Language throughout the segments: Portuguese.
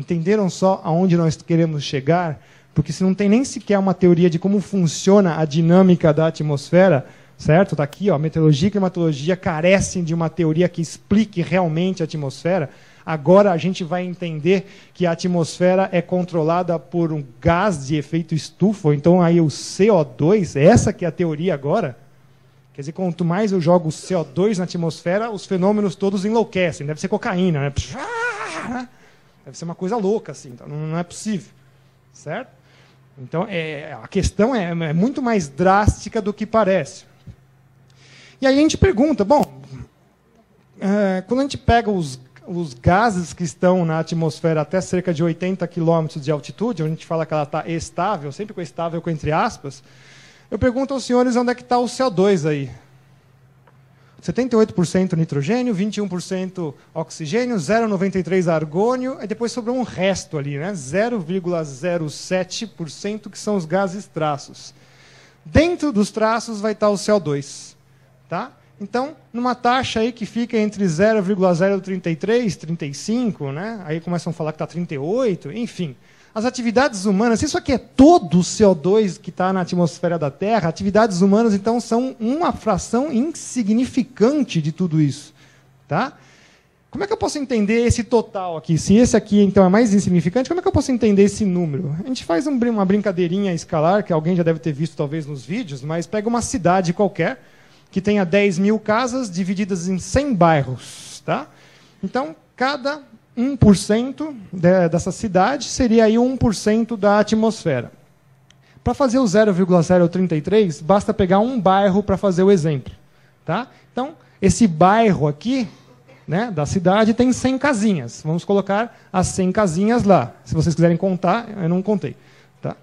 Entenderam só aonde nós queremos chegar? Porque se não tem nem sequer uma teoria de como funciona a dinâmica da atmosfera, certo? Está aqui, ó, meteorologia e climatologia carecem de uma teoria que explique realmente a atmosfera. Agora a gente vai entender que a atmosfera é controlada por um gás de efeito estufa, então aí o CO2, essa que é a teoria agora. Quer dizer, quanto mais eu jogo o CO2 na atmosfera, os fenômenos todos enlouquecem. Deve ser cocaína, né? Deve ser uma coisa louca, assim. Então não é possível. Certo? Então, a questão é muito mais drástica do que parece. E aí a gente pergunta, bom, quando a gente pega os gases que estão na atmosfera até cerca de 80 km de altitude, onde a gente fala que ela está estável, sempre com estável com entre aspas, eu pergunto aos senhores onde é que está o CO2 aí. 78% nitrogênio, 21% oxigênio, 0,93% argônio, e depois sobrou um resto ali, né? 0,07% que são os gases traços. Dentro dos traços vai estar o CO2. Tá? Então, numa taxa aí que fica entre 0,033, 35, né? Aí começam a falar que está 38, enfim. As atividades humanas, isso aqui é todo o CO2 que está na atmosfera da Terra, atividades humanas, então, são uma fração insignificante de tudo isso. Tá? Como é que eu posso entender esse total aqui? Se esse aqui, então, é mais insignificante, como é que eu posso entender esse número? A gente faz uma brincadeirinha escalar, que alguém já deve ter visto, talvez, nos vídeos, mas pega uma cidade qualquer, que tenha 10 mil casas divididas em 100 bairros. Tá? Então, cada 1% dessa cidade seria aí 1% da atmosfera. Para fazer o 0,033, basta pegar um bairro para fazer o exemplo. Tá? Então, esse bairro aqui, né, da cidade tem 100 casinhas. Vamos colocar as 100 casinhas lá. Se vocês quiserem contar, eu não contei. Tá?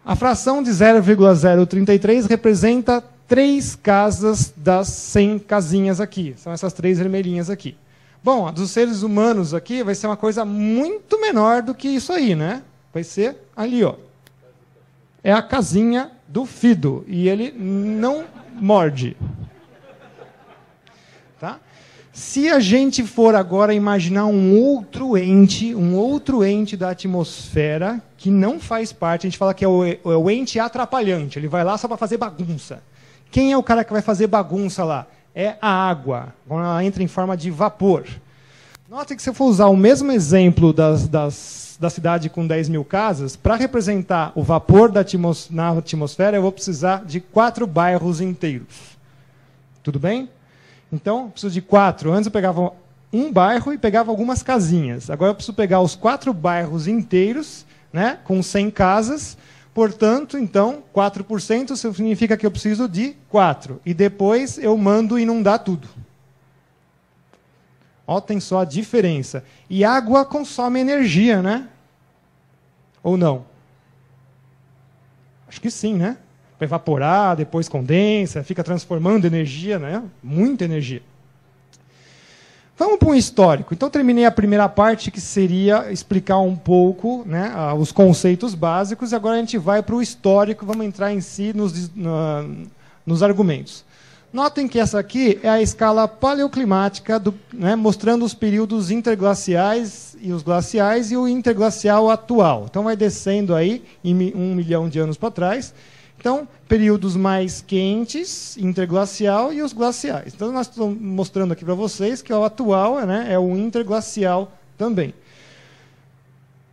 A fração de 0,033 representa 3 casas das 100 casinhas aqui. São essas 3 vermelhinhas aqui. Bom, a dos seres humanos aqui vai ser uma coisa muito menor do que isso aí, né? Vai ser ali, ó. É a casinha do Fido. E ele não morde. Tá? Se a gente for agora imaginar um outro ente da atmosfera que não faz parte, a gente fala que é o ente atrapalhante. Ele vai lá só para fazer bagunça. Quem é o cara que vai fazer bagunça lá? É a água, quando ela entra em forma de vapor. Note que se eu for usar o mesmo exemplo da cidade com 10 mil casas, para representar o vapor na atmosfera, eu vou precisar de 4 bairros inteiros. Tudo bem? Então, eu preciso de 4. Antes eu pegava um bairro e pegava algumas casinhas. Agora eu preciso pegar os 4 bairros inteiros, né, com 100 casas. Portanto, então, 4% significa que eu preciso de 4. E depois eu mando inundar tudo. Notem só a diferença. E água consome energia, né? Ou não? Acho que sim, né? Vai evaporar, depois condensa, fica transformando energia, né? Muita energia. Vamos para um histórico. Então, terminei a primeira parte, que seria explicar um pouco, né, os conceitos básicos, e agora a gente vai para o histórico, vamos entrar em si nos argumentos. Notem que essa aqui é a escala paleoclimática, né, mostrando os períodos interglaciais e os glaciais e o interglacial atual. Então, vai descendo aí em 1 milhão de anos para trás. Então, períodos mais quentes, interglacial, e os glaciais. Então, nós estamos mostrando aqui para vocês que o atual, né, é o interglacial também.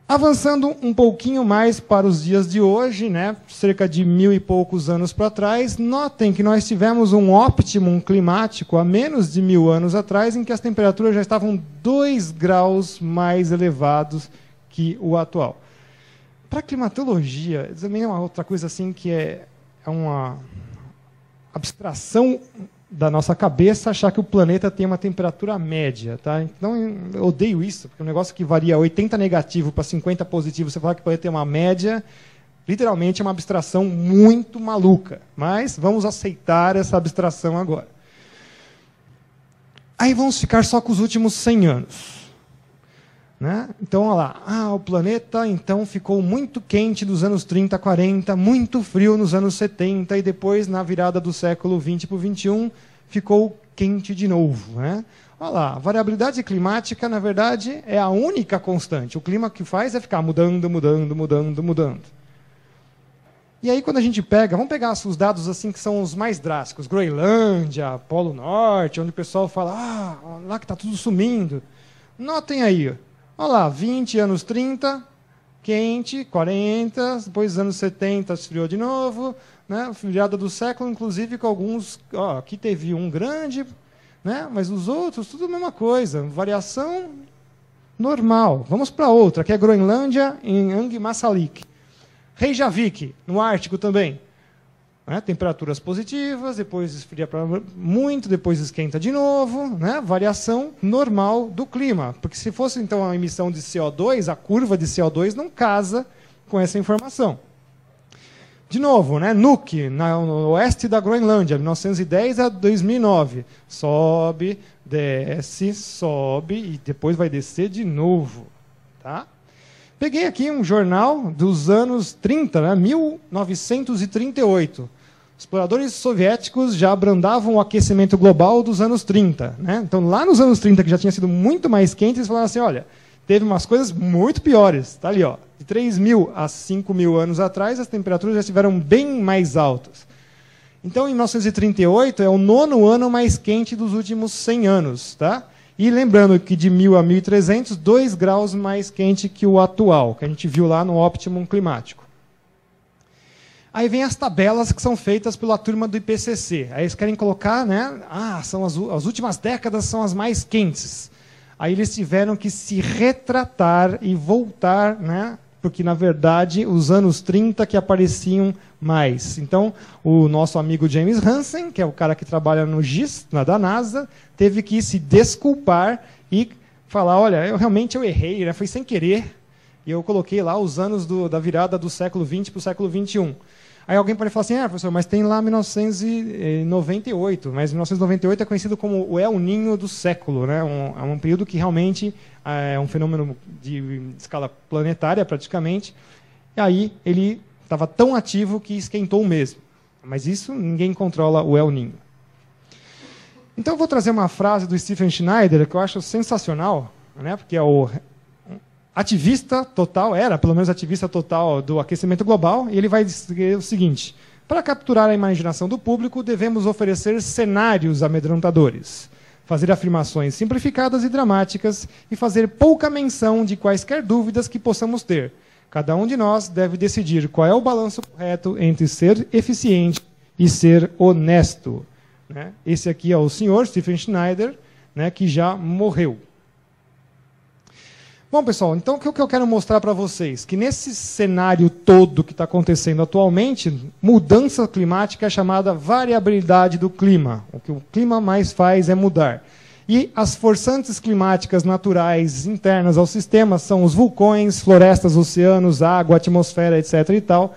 Avançando um pouquinho mais para os dias de hoje, né, cerca de 1000 e poucos anos para trás, notem que nós tivemos um óptimum climático há menos de 1000 anos atrás, em que as temperaturas já estavam 2 graus mais elevados que o atual. Para a climatologia, também é uma outra coisa assim que é uma abstração da nossa cabeça achar que o planeta tem uma temperatura média. Tá? Então, eu odeio isso, porque é um negócio que varia 80 negativo para 50 positivo, você falar que o planeta tem uma média, literalmente é uma abstração muito maluca. Mas vamos aceitar essa abstração agora. Aí vamos ficar só com os últimos 100 anos. Né? Então, olha lá, o planeta então ficou muito quente nos anos 30, 40, muito frio nos anos 70, e depois, na virada do século 20 para o 21, ficou quente de novo. Né? Olha lá, a variabilidade climática, na verdade, é a única constante. O clima que faz é ficar mudando, mudando, mudando, mudando. E aí, quando a gente pega, vamos pegar os dados assim que são os mais drásticos, Groenlândia, Polo Norte, onde o pessoal fala, lá que está tudo sumindo. Notem aí, olha lá, 20 anos 30, quente, 40, depois anos 70 esfriou de novo, né? Virada do século, inclusive com alguns, aqui teve um grande, né? Mas os outros, tudo a mesma coisa, variação normal. Vamos para outra, que é Groenlândia, em Angmarsalik. Reykjavik, no Ártico também. Né? Temperaturas positivas, depois esfria muito, depois esquenta de novo. Né? Variação normal do clima. Porque se fosse, então, a emissão de CO2, a curva de CO2 não casa com essa informação. De novo, né? Nuuk, no oeste da Groenlândia, 1910 a 2009. Sobe, desce, sobe e depois vai descer de novo. Tá? Peguei aqui um jornal dos anos 30, né, 1938. Os exploradores soviéticos já brandavam o aquecimento global dos anos 30. Né? Então, lá nos anos 30, que já tinha sido muito mais quente, eles falaram assim, olha, teve umas coisas muito piores. Está ali, ó, de 3.000 a 5.000 anos atrás, as temperaturas já estiveram bem mais altas. Então, em 1938, é o 9º ano mais quente dos últimos 100 anos. Tá? E lembrando que de 1.000 a 1.300, 2 graus mais quente que o atual, que a gente viu lá no Optimum Climático. Aí vem as tabelas que são feitas pela turma do IPCC. Aí eles querem colocar, né? São as últimas décadas são as mais quentes. Aí eles tiveram que se retratar e voltar, né? Porque, na verdade, os anos 30 que apareciam mais. Então, o nosso amigo James Hansen, que é o cara que trabalha no GIS, da NASA, teve que se desculpar e falar, olha, eu errei, né? Foi sem querer, e eu coloquei lá os anos da virada do século XX para o século XXI. Aí alguém pode falar assim, professor, mas tem lá 1998, mas 1998 é conhecido como o El Niño do século, né? É um período que realmente é um fenômeno de escala planetária, praticamente, e aí ele estava tão ativo que esquentou mesmo. Mas isso, ninguém controla o El Niño. Então eu vou trazer uma frase do Stephen Schneider, que eu acho sensacional, né? Porque é o ativista total, era pelo menos ativista total do aquecimento global, e ele vai dizer o seguinte, para capturar a imaginação do público, devemos oferecer cenários amedrontadores, fazer afirmações simplificadas e dramáticas e fazer pouca menção de quaisquer dúvidas que possamos ter. Cada um de nós deve decidir qual é o balanço correto entre ser eficiente e ser honesto. Né? Esse aqui é o senhor Stephen Schneider, né, que já morreu. Bom, pessoal, então o que eu quero mostrar para vocês? Que nesse cenário todo que está acontecendo atualmente, mudança climática é chamada variabilidade do clima. O que o clima mais faz é mudar. E as forçantes climáticas naturais internas ao sistema são os vulcões, florestas, oceanos, água, atmosfera, etc. e tal.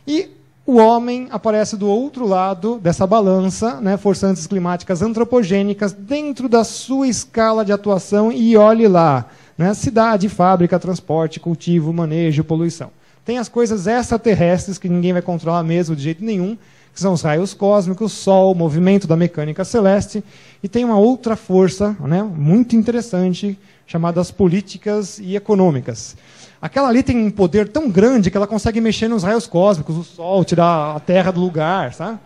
E o homem aparece do outro lado dessa balança, né, forçantes climáticas antropogênicas, dentro da sua escala de atuação, e olhe lá. Né? Cidade, fábrica, transporte, cultivo, manejo, poluição. Tem as coisas extraterrestres que ninguém vai controlar mesmo de jeito nenhum, que são os raios cósmicos, Sol, movimento da mecânica celeste, e tem uma outra força, né, muito interessante, chamada as políticas e econômicas. Aquela ali tem um poder tão grande que ela consegue mexer nos raios cósmicos, o Sol, tirar a Terra do lugar. Sabe?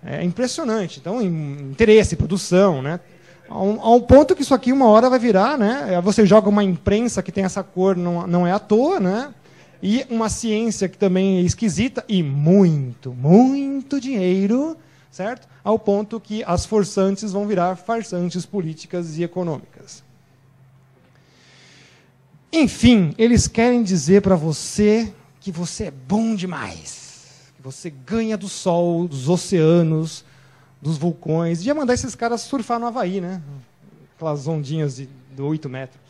É impressionante. Então, interesse, produção, né? A um ponto que isso aqui uma hora vai virar, né? Você joga uma imprensa que tem essa cor, não é à toa, né? E uma ciência que também é esquisita e muito, muito dinheiro, certo? Ao ponto que as forçantes vão virar farsantes políticas e econômicas. Enfim, eles querem dizer para você que você é bom demais, que você ganha do sol, dos oceanos, dos vulcões. Ia mandar esses caras surfar no Havaí, né? Aquelas ondinhas de 8 metros.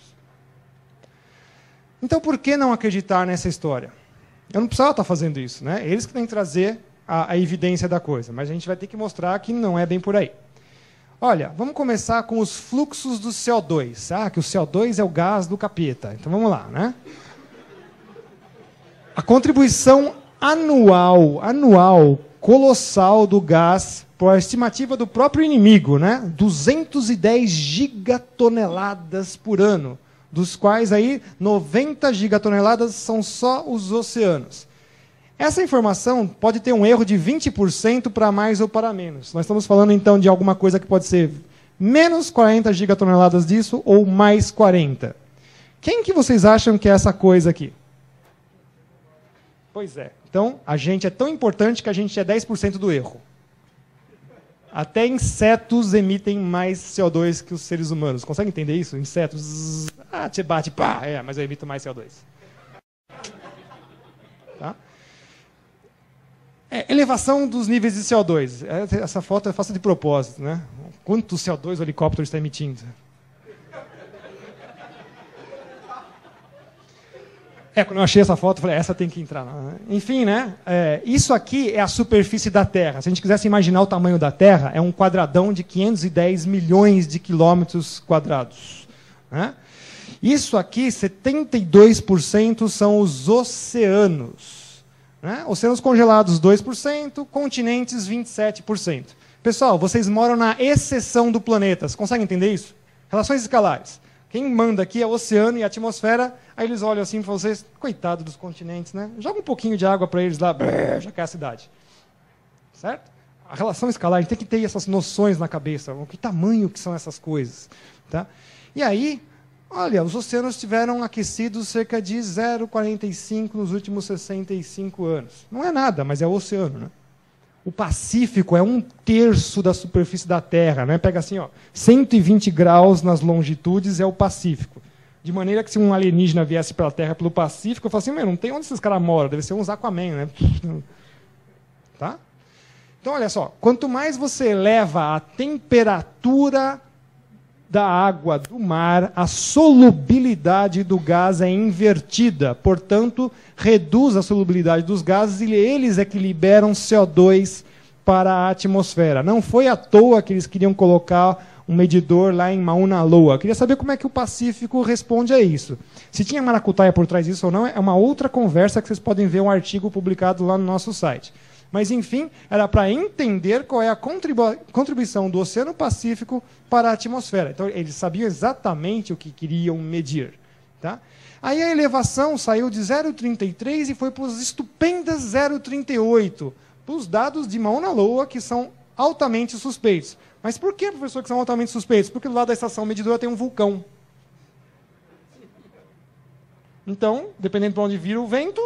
Então, por que não acreditar nessa história? Eu não precisava estar fazendo isso, né? Eles que têm que trazer a evidência da coisa, mas a gente vai ter que mostrar que não é bem por aí. Olha, vamos começar com os fluxos do CO2. Que o CO2 é o gás do capeta. Então, vamos lá, né? A contribuição anual colossal do gás, por estimativa do próprio inimigo, né? 210 gigatoneladas por ano, dos quais aí 90 gigatoneladas são só os oceanos. Essa informação pode ter um erro de 20% para mais ou para menos. Nós estamos falando, então, de alguma coisa que pode ser menos 40 gigatoneladas disso ou mais 40. Quem que vocês acham que é essa coisa aqui? Pois é. Então, a gente é tão importante que a gente é 10% do erro. Até insetos emitem mais CO2 que os seres humanos. Consegue entender isso? Insetos... te bate, pá! Mas eu emito mais CO2. Tá? Elevação dos níveis de CO2. Essa foto é feita de propósito, né? Quanto CO2 o helicóptero está emitindo? Quando eu achei essa foto, eu falei, essa tem que entrar. Enfim, né? Isso aqui é a superfície da Terra. Se a gente quisesse imaginar o tamanho da Terra, é um quadradão de 510 milhões de quilômetros quadrados. Né? Isso aqui, 72% são os oceanos. Né? Oceanos congelados, 2%, continentes, 27%. Pessoal, vocês moram na exceção do planeta. Vocês conseguem entender isso? Relações escalares. Quem manda aqui é o oceano e a atmosfera. Aí eles olham assim para vocês, coitado dos continentes, né? Joga um pouquinho de água para eles lá, já cai a cidade. Certo? A relação escalar, a gente tem que ter essas noções na cabeça. Que tamanho que são essas coisas. Tá? E aí, olha, os oceanos estiveram aquecidos cerca de 0,45 nos últimos 65 anos. Não é nada, mas é o oceano, né? O Pacífico é 1/3 da superfície da Terra. Né? Pega assim, 120 graus nas longitudes é o Pacífico. De maneira que se um alienígena viesse pela Terra pelo Pacífico, eu falo assim, não tem onde esses caras moram, deve ser uns Aquaman, né? Tá? Então, olha só, quanto mais você eleva a temperatura da água do mar, a solubilidade do gás é invertida. Portanto, reduz a solubilidade dos gases e eles é que liberam CO2 para a atmosfera. Não foi à toa que eles queriam colocar um medidor lá em Mauna Loa. Eu queria saber como é que o Pacífico responde a isso. Se tinha maracutaia por trás disso ou não, é uma outra conversa que vocês podem ver um artigo publicado lá no nosso site. Mas, enfim, era para entender qual é a contribuição do Oceano Pacífico para a atmosfera. Então, eles sabiam exatamente o que queriam medir. Tá? Aí a elevação saiu de 0,33 e foi para os estupendas 0,38, para os dados de Mauna Loa, que são altamente suspeitos. Mas por que, professor, que são altamente suspeitos? Porque do lado da estação medidora tem um vulcão. Então, dependendo de onde vira o vento...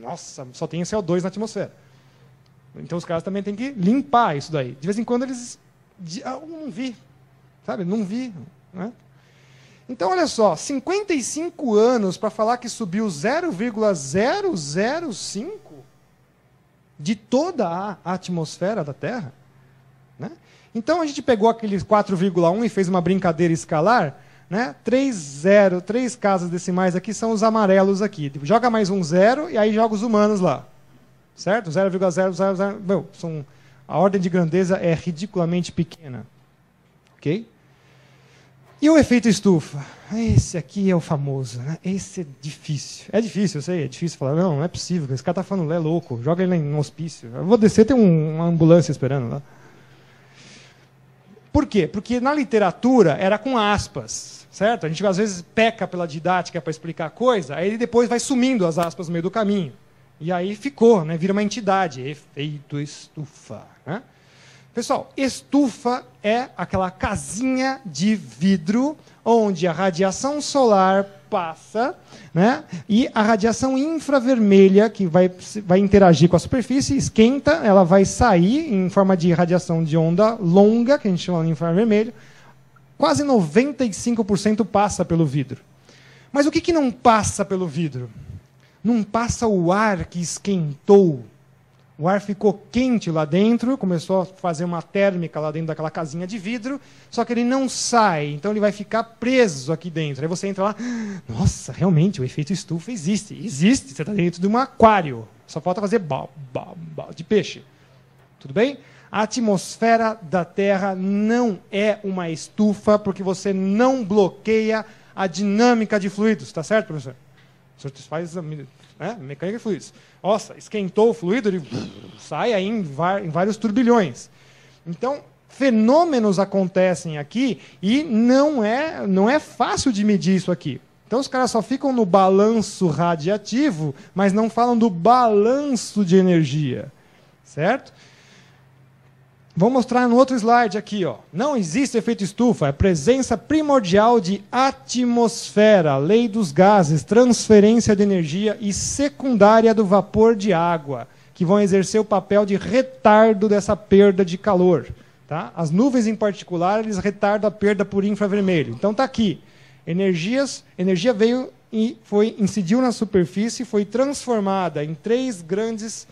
Nossa, só tem CO2 na atmosfera. Então os caras também têm que limpar isso daí. De vez em quando eles... não vi. Sabe? Não vi. Né? Então, olha só. 55 anos para falar que subiu 0,005 de toda a atmosfera da Terra. Né? Então, a gente pegou aqueles 4,1 e fez uma brincadeira escalar... Né? 3 casas decimais aqui são os amarelos aqui. Joga mais um 0 e aí joga os humanos lá. Certo? 0,000. A ordem de grandeza é ridiculamente pequena. Ok? E o efeito estufa? Esse aqui é o famoso. Né? Esse é difícil. É difícil, eu sei. É difícil falar. Não é possível. Esse cara está falando, é louco. Joga ele em um hospício. Eu vou descer, tem uma ambulância esperando lá. Por quê? Porque na literatura era com aspas. Certo? A gente às vezes peca pela didática para explicar a coisa, aí depois vai sumindo as aspas no meio do caminho. E aí ficou, né? Vira uma entidade. Efeito estufa. Né? Pessoal, estufa é aquela casinha de vidro onde a radiação solar passa, né? E a radiação infravermelha, que vai interagir com a superfície, esquenta, ela vai sair em forma de radiação de onda longa, que a gente chama de infravermelho. Quase 95% passa pelo vidro. Mas o que não passa pelo vidro? Não passa o ar que esquentou. O ar ficou quente lá dentro, começou a fazer uma térmica lá dentro daquela casinha de vidro, só que ele não sai, então ele vai ficar preso aqui dentro. Aí você entra lá, nossa, realmente, o efeito estufa existe. Existe, você está dentro de um aquário. Só falta fazer de peixe. Tudo bem? A atmosfera da Terra não é uma estufa porque você não bloqueia a dinâmica de fluidos. Está certo, professor? Você faz mecânica de fluidos. Nossa, esquentou o fluido, ele sai aí em vários turbilhões. Então, fenômenos acontecem aqui e não é fácil de medir isso aqui. Então, os caras só ficam no balanço radiativo, mas não falam do balanço de energia. Certo? Vou mostrar no outro slide aqui. Ó. Não existe efeito estufa, é presença primordial de atmosfera, lei dos gases, transferência de energia e secundária do vapor de água, que vão exercer o papel de retardo dessa perda de calor. Tá? As nuvens, em particular, eles retardam a perda por infravermelho. Então está aqui. Energia veio e incidiu na superfície, foi transformada de três grandes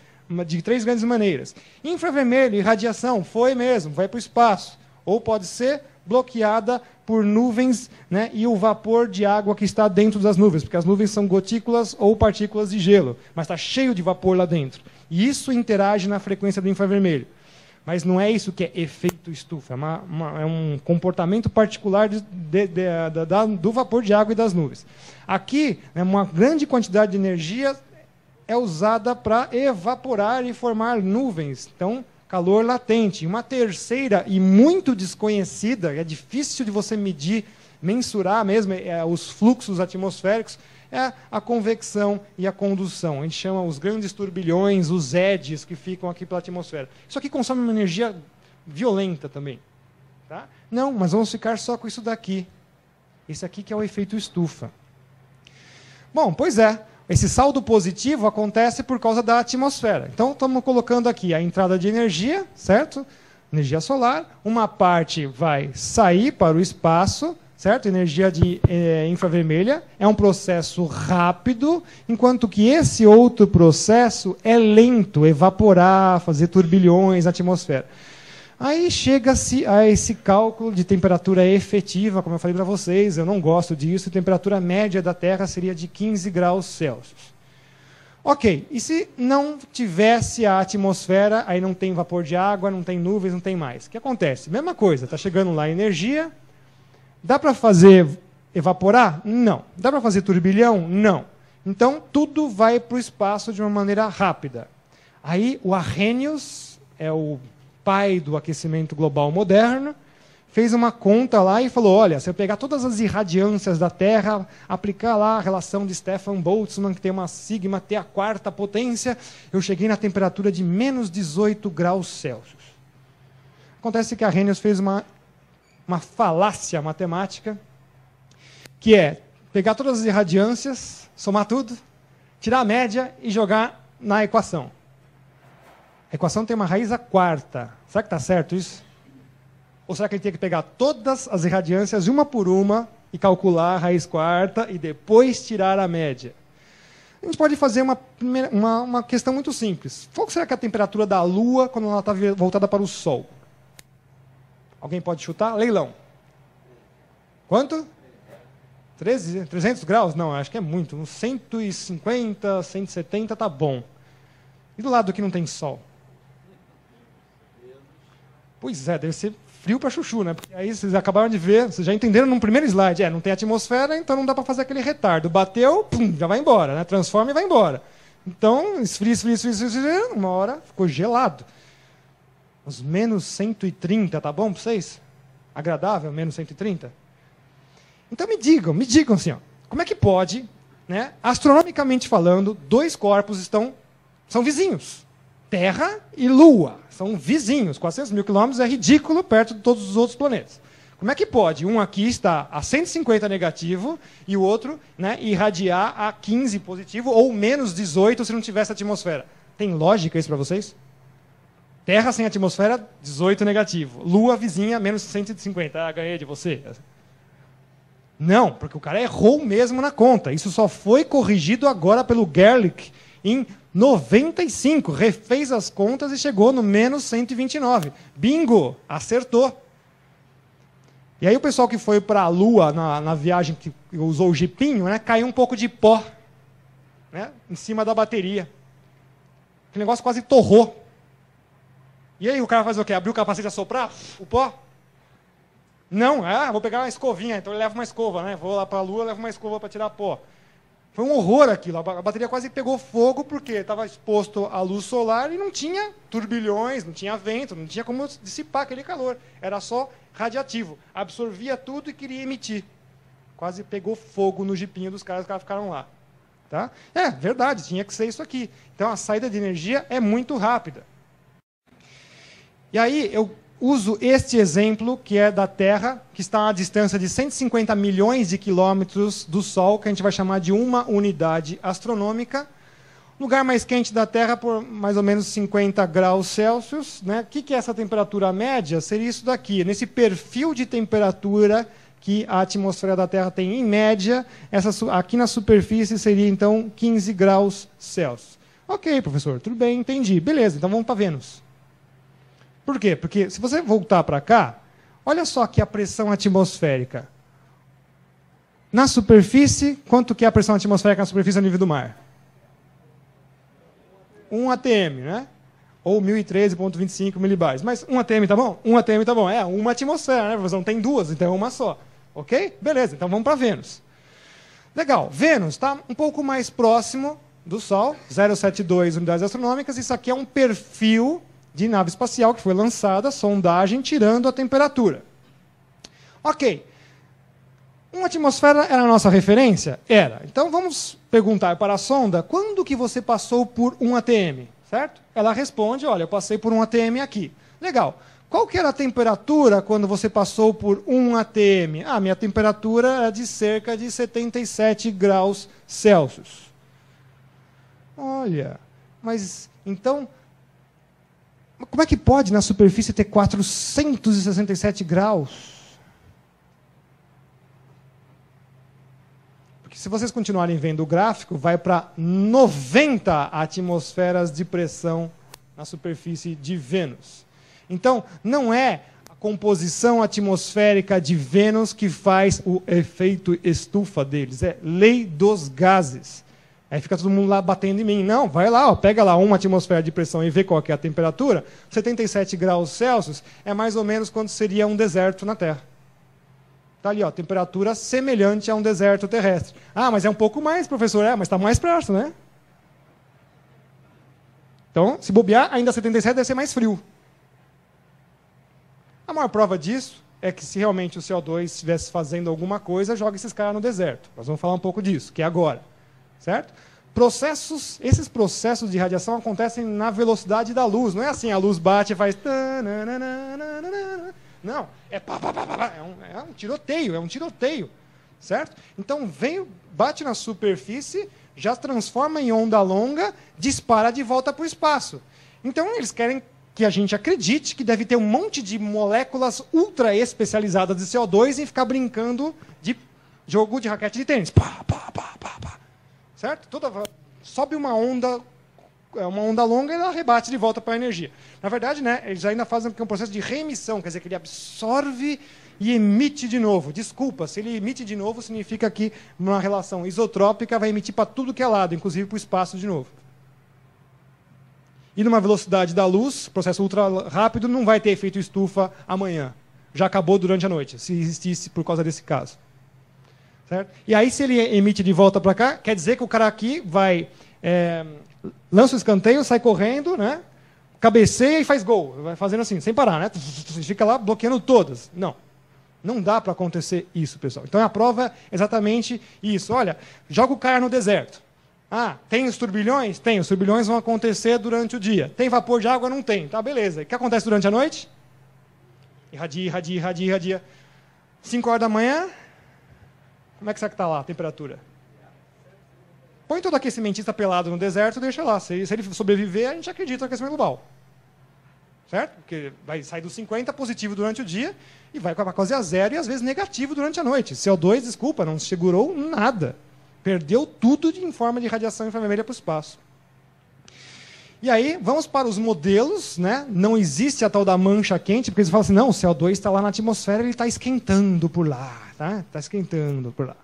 maneiras. Infravermelho e radiação, foi mesmo, vai para o espaço. Ou pode ser bloqueada por nuvens, né, e o vapor de água que está dentro das nuvens, porque as nuvens são gotículas ou partículas de gelo, mas está cheio de vapor lá dentro. E isso interage na frequência do infravermelho. Mas não é isso que é efeito estufa, é um comportamento particular do vapor de água e das nuvens. Aqui, né, uma grande quantidade de energia é usada para evaporar e formar nuvens. Então, calor latente. Uma terceira e muito desconhecida, é difícil de você medir, mensurar mesmo, os fluxos atmosféricos, é a convecção e a condução. A gente chama os grandes turbilhões, os eddies que ficam aqui pela atmosfera. Isso aqui consome uma energia violenta também. Tá? Não, mas vamos ficar só com isso daqui. Esse aqui que é o efeito estufa. Bom, pois é. Esse saldo positivo acontece por causa da atmosfera. Então, estamos colocando aqui a entrada de energia, certo? Energia solar. Uma parte vai sair para o espaço, certo? Energia infravermelha. É um processo rápido, enquanto que esse outro processo é lento, evaporar, fazer turbilhões na atmosfera. Aí chega-se a esse cálculo de temperatura efetiva, como eu falei para vocês, eu não gosto disso, a temperatura média da Terra seria de 15 graus Celsius. Ok, e se não tivesse a atmosfera, aí não tem vapor de água, não tem nuvens, não tem mais. O que acontece? Mesma coisa, está chegando lá energia, dá para fazer evaporar? Não. Dá para fazer turbilhão? Não. Então, tudo vai para o espaço de uma maneira rápida. Aí, o Arrhenius, é o pai do aquecimento global moderno, fez uma conta lá e falou, olha, se eu pegar todas as irradiâncias da Terra, aplicar lá a relação de Stefan Boltzmann, que tem uma sigma T à quarta potência, eu cheguei na temperatura de menos 18 graus Celsius. Acontece que Arrhenius fez uma falácia matemática, que é pegar todas as irradiâncias, somar tudo, tirar a média e jogar na equação. A equação tem uma raiz à quarta. Será que está certo isso? Ou será que ele tem que pegar todas as irradiâncias, uma por uma, e calcular a raiz quarta e depois tirar a média? A gente pode fazer uma questão muito simples. Qual será que é a temperatura da Lua quando ela está voltada para o Sol? Alguém pode chutar? Leilão. Quanto? 300 graus? Não, acho que é muito. Uns 150, 170 está bom. E do lado que não tem Sol? Pois é, deve ser frio para chuchu, né? Porque aí vocês acabaram de ver, vocês já entenderam no primeiro slide, não tem atmosfera, então não dá para fazer aquele retardo. Bateu, pum, já vai embora, né? Transforma e vai embora. Então, esfria, uma hora ficou gelado. Os menos 130, tá bom para vocês? Agradável, menos 130? Então me digam assim, ó, como é que pode, né, astronomicamente falando, dois corpos são vizinhos? Terra e Lua são vizinhos, 400 mil quilômetros é ridículo perto de todos os outros planetas. Como é que pode um aqui estar a 150 negativo e o outro, né, irradiar a 15 positivo ou menos 18 se não tivesse atmosfera? Tem lógica isso para vocês? Terra sem atmosfera, 18 negativo. Lua vizinha, menos 150. Ah, ganhei de você. Não, porque o cara errou mesmo na conta. Isso só foi corrigido agora pelo Gerlich em 95, refez as contas e chegou no menos 129. Bingo! Acertou. E aí o pessoal que foi para a Lua na viagem que usou o jipinho, né, caiu um pouco de pó, né, em cima da bateria. O negócio quase torrou. E aí o cara faz o quê? Abriu o capacete e assoprar o pó? Não, vou pegar uma escovinha, então eu levo uma escova, né? Vou lá para a Lua, levo uma escova para tirar pó. Foi um horror aquilo. A bateria quase pegou fogo porque estava exposto à luz solar e não tinha turbilhões, não tinha vento, não tinha como dissipar aquele calor. Era só radiativo. Absorvia tudo e queria emitir. Quase pegou fogo no jipinho dos caras, os caras ficaram lá. Tá? É, verdade, tinha que ser isso aqui. Então a saída de energia é muito rápida. E aí eu uso este exemplo, que é da Terra, que está a distância de 150 milhões de quilômetros do Sol, que a gente vai chamar de uma unidade astronômica. Lugar mais quente da Terra por mais ou menos 50 graus Celsius. Né? O que é essa temperatura média? Seria isso daqui. Nesse perfil de temperatura que a atmosfera da Terra tem em média, aqui na superfície seria então 15 graus Celsius. Ok, professor, tudo bem, entendi. Beleza, então vamos para Vênus. Por quê? Porque se você voltar para cá, olha só aqui a pressão atmosférica. Na superfície, quanto que é a pressão atmosférica na superfície a nível do mar? 1 atm, né? Ou 1013,25 milibares. Mas 1 atm tá bom? 1 atm tá bom. É uma atmosfera, né? Você não tem duas, então é uma só. Ok? Beleza, então vamos para Vênus. Legal, Vênus está um pouco mais próximo do Sol, 0,72 unidades astronômicas. Isso aqui é um perfil de nave espacial que foi lançada, sondagem, tirando a temperatura. Ok. Uma atmosfera era a nossa referência? Era. Então vamos perguntar para a sonda, quando que você passou por 1 atm? Certo? Ela responde, olha, eu passei por 1 atm aqui. Legal. Qual que era a temperatura quando você passou por 1 atm? Ah, minha temperatura era de cerca de 77 graus Celsius. Olha, mas então, como é que pode na superfície ter 467 graus? Porque se vocês continuarem vendo o gráfico, vai para 90 atmosferas de pressão na superfície de Vênus. Então, não é a composição atmosférica de Vênus que faz o efeito estufa deles, é lei dos gases. Aí fica todo mundo lá batendo em mim. Não, vai lá, ó, pega lá uma atmosfera de pressão e vê qual que é a temperatura. 77 graus Celsius é mais ou menos quanto seria um deserto na Terra. Está ali, ó, temperatura semelhante a um deserto terrestre. Ah, mas é um pouco mais, professor. É, mas está mais perto, né? Então, se bobear, ainda 77 deve ser mais frio. A maior prova disso é que se realmente o CO2 estivesse fazendo alguma coisa, joga esses caras no deserto. Nós vamos falar um pouco disso, que é agora. Certo? Esses processos de radiação acontecem na velocidade da luz. Não é assim, a luz bate e faz... Não, é um tiroteio, certo? Então bate na superfície, já transforma em onda longa, dispara de volta para o espaço. Então eles querem que a gente acredite que deve ter um monte de moléculas ultra especializadas de CO2 e ficar brincando de jogo de raquete de tênis. Pá, pá, pá, pá, pá. Certo? Sobe uma onda longa e ela rebate de volta para a energia. Na verdade, né, eles ainda fazem um processo de reemissão, quer dizer que ele absorve e emite de novo. Desculpa, se ele emite de novo, significa que numa relação isotrópica vai emitir para tudo que é lado, inclusive para o espaço de novo. E numa velocidade da luz, processo ultra rápido, não vai ter efeito estufa amanhã. Já acabou durante a noite, se existisse por causa desse caso. Certo? E aí, se ele emite de volta para cá, quer dizer que o cara aqui vai... lança o escanteio, sai correndo, né? Cabeceia e faz gol. Vai fazendo assim, sem parar, né? Fica lá bloqueando todas. Não. Não dá para acontecer isso, pessoal. Então, a prova é exatamente isso. Olha, joga o cara no deserto. Ah, tem os turbilhões? Tem. Os turbilhões vão acontecer durante o dia. Tem vapor de água? Não tem. Tá, beleza. O que acontece durante a noite? Irradia. 5 horas da manhã... Como é que será que está lá a temperatura? Põe todo aquecimentista pelado no deserto e deixa lá. Se ele sobreviver, a gente acredita no aquecimento global. Certo? Porque vai sair dos 50 positivo durante o dia e vai quase a zero e às vezes negativo durante a noite. CO2, desculpa, não segurou nada. Perdeu tudo em forma de radiação infravermelha para o espaço. E aí, vamos para os modelos, né? Não existe a tal da mancha quente, porque eles falam assim, não, o CO2 está lá na atmosfera, ele está esquentando por lá. Está esquentando por lá.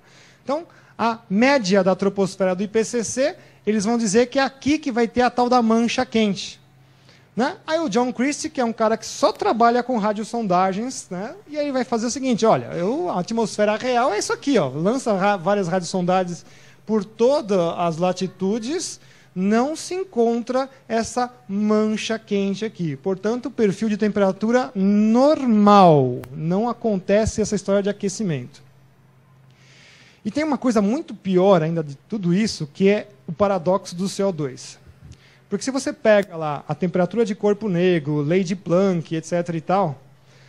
Então, a média da troposfera do IPCC, eles vão dizer que é aqui que vai ter a tal da mancha quente. Né? Aí o John Christie, que é um cara que só trabalha com radiosondagens, né? E aí vai fazer o seguinte, olha, a atmosfera real é isso aqui, ó, lança várias radiosondagens por todas as latitudes, não se encontra essa mancha quente aqui. Portanto, perfil de temperatura normal. Não acontece essa história de aquecimento. E tem uma coisa muito pior ainda de tudo isso, que é o paradoxo do CO2. Porque se você pega lá a temperatura de corpo negro, lei de Planck, etc. e tal,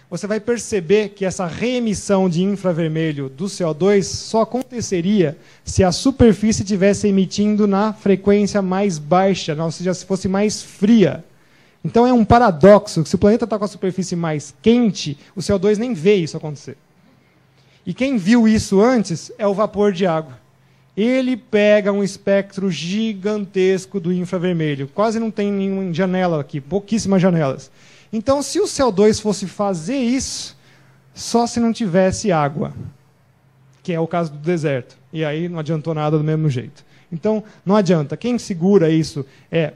você vai perceber que essa reemissão de infravermelho do CO2 só aconteceria se a superfície estivesse emitindo na frequência mais baixa, ou seja, se fosse mais fria. Então é um paradoxo, que se o planeta está com a superfície mais quente, o CO2 nem vê isso acontecer. E quem viu isso antes é o vapor de água. Ele pega um espectro gigantesco do infravermelho. Quase não tem nenhuma janela aqui, pouquíssimas janelas. Então, se o CO2 fosse fazer isso, só se não tivesse água, que é o caso do deserto. E aí não adiantou nada do mesmo jeito. Então, não adianta. Quem segura isso é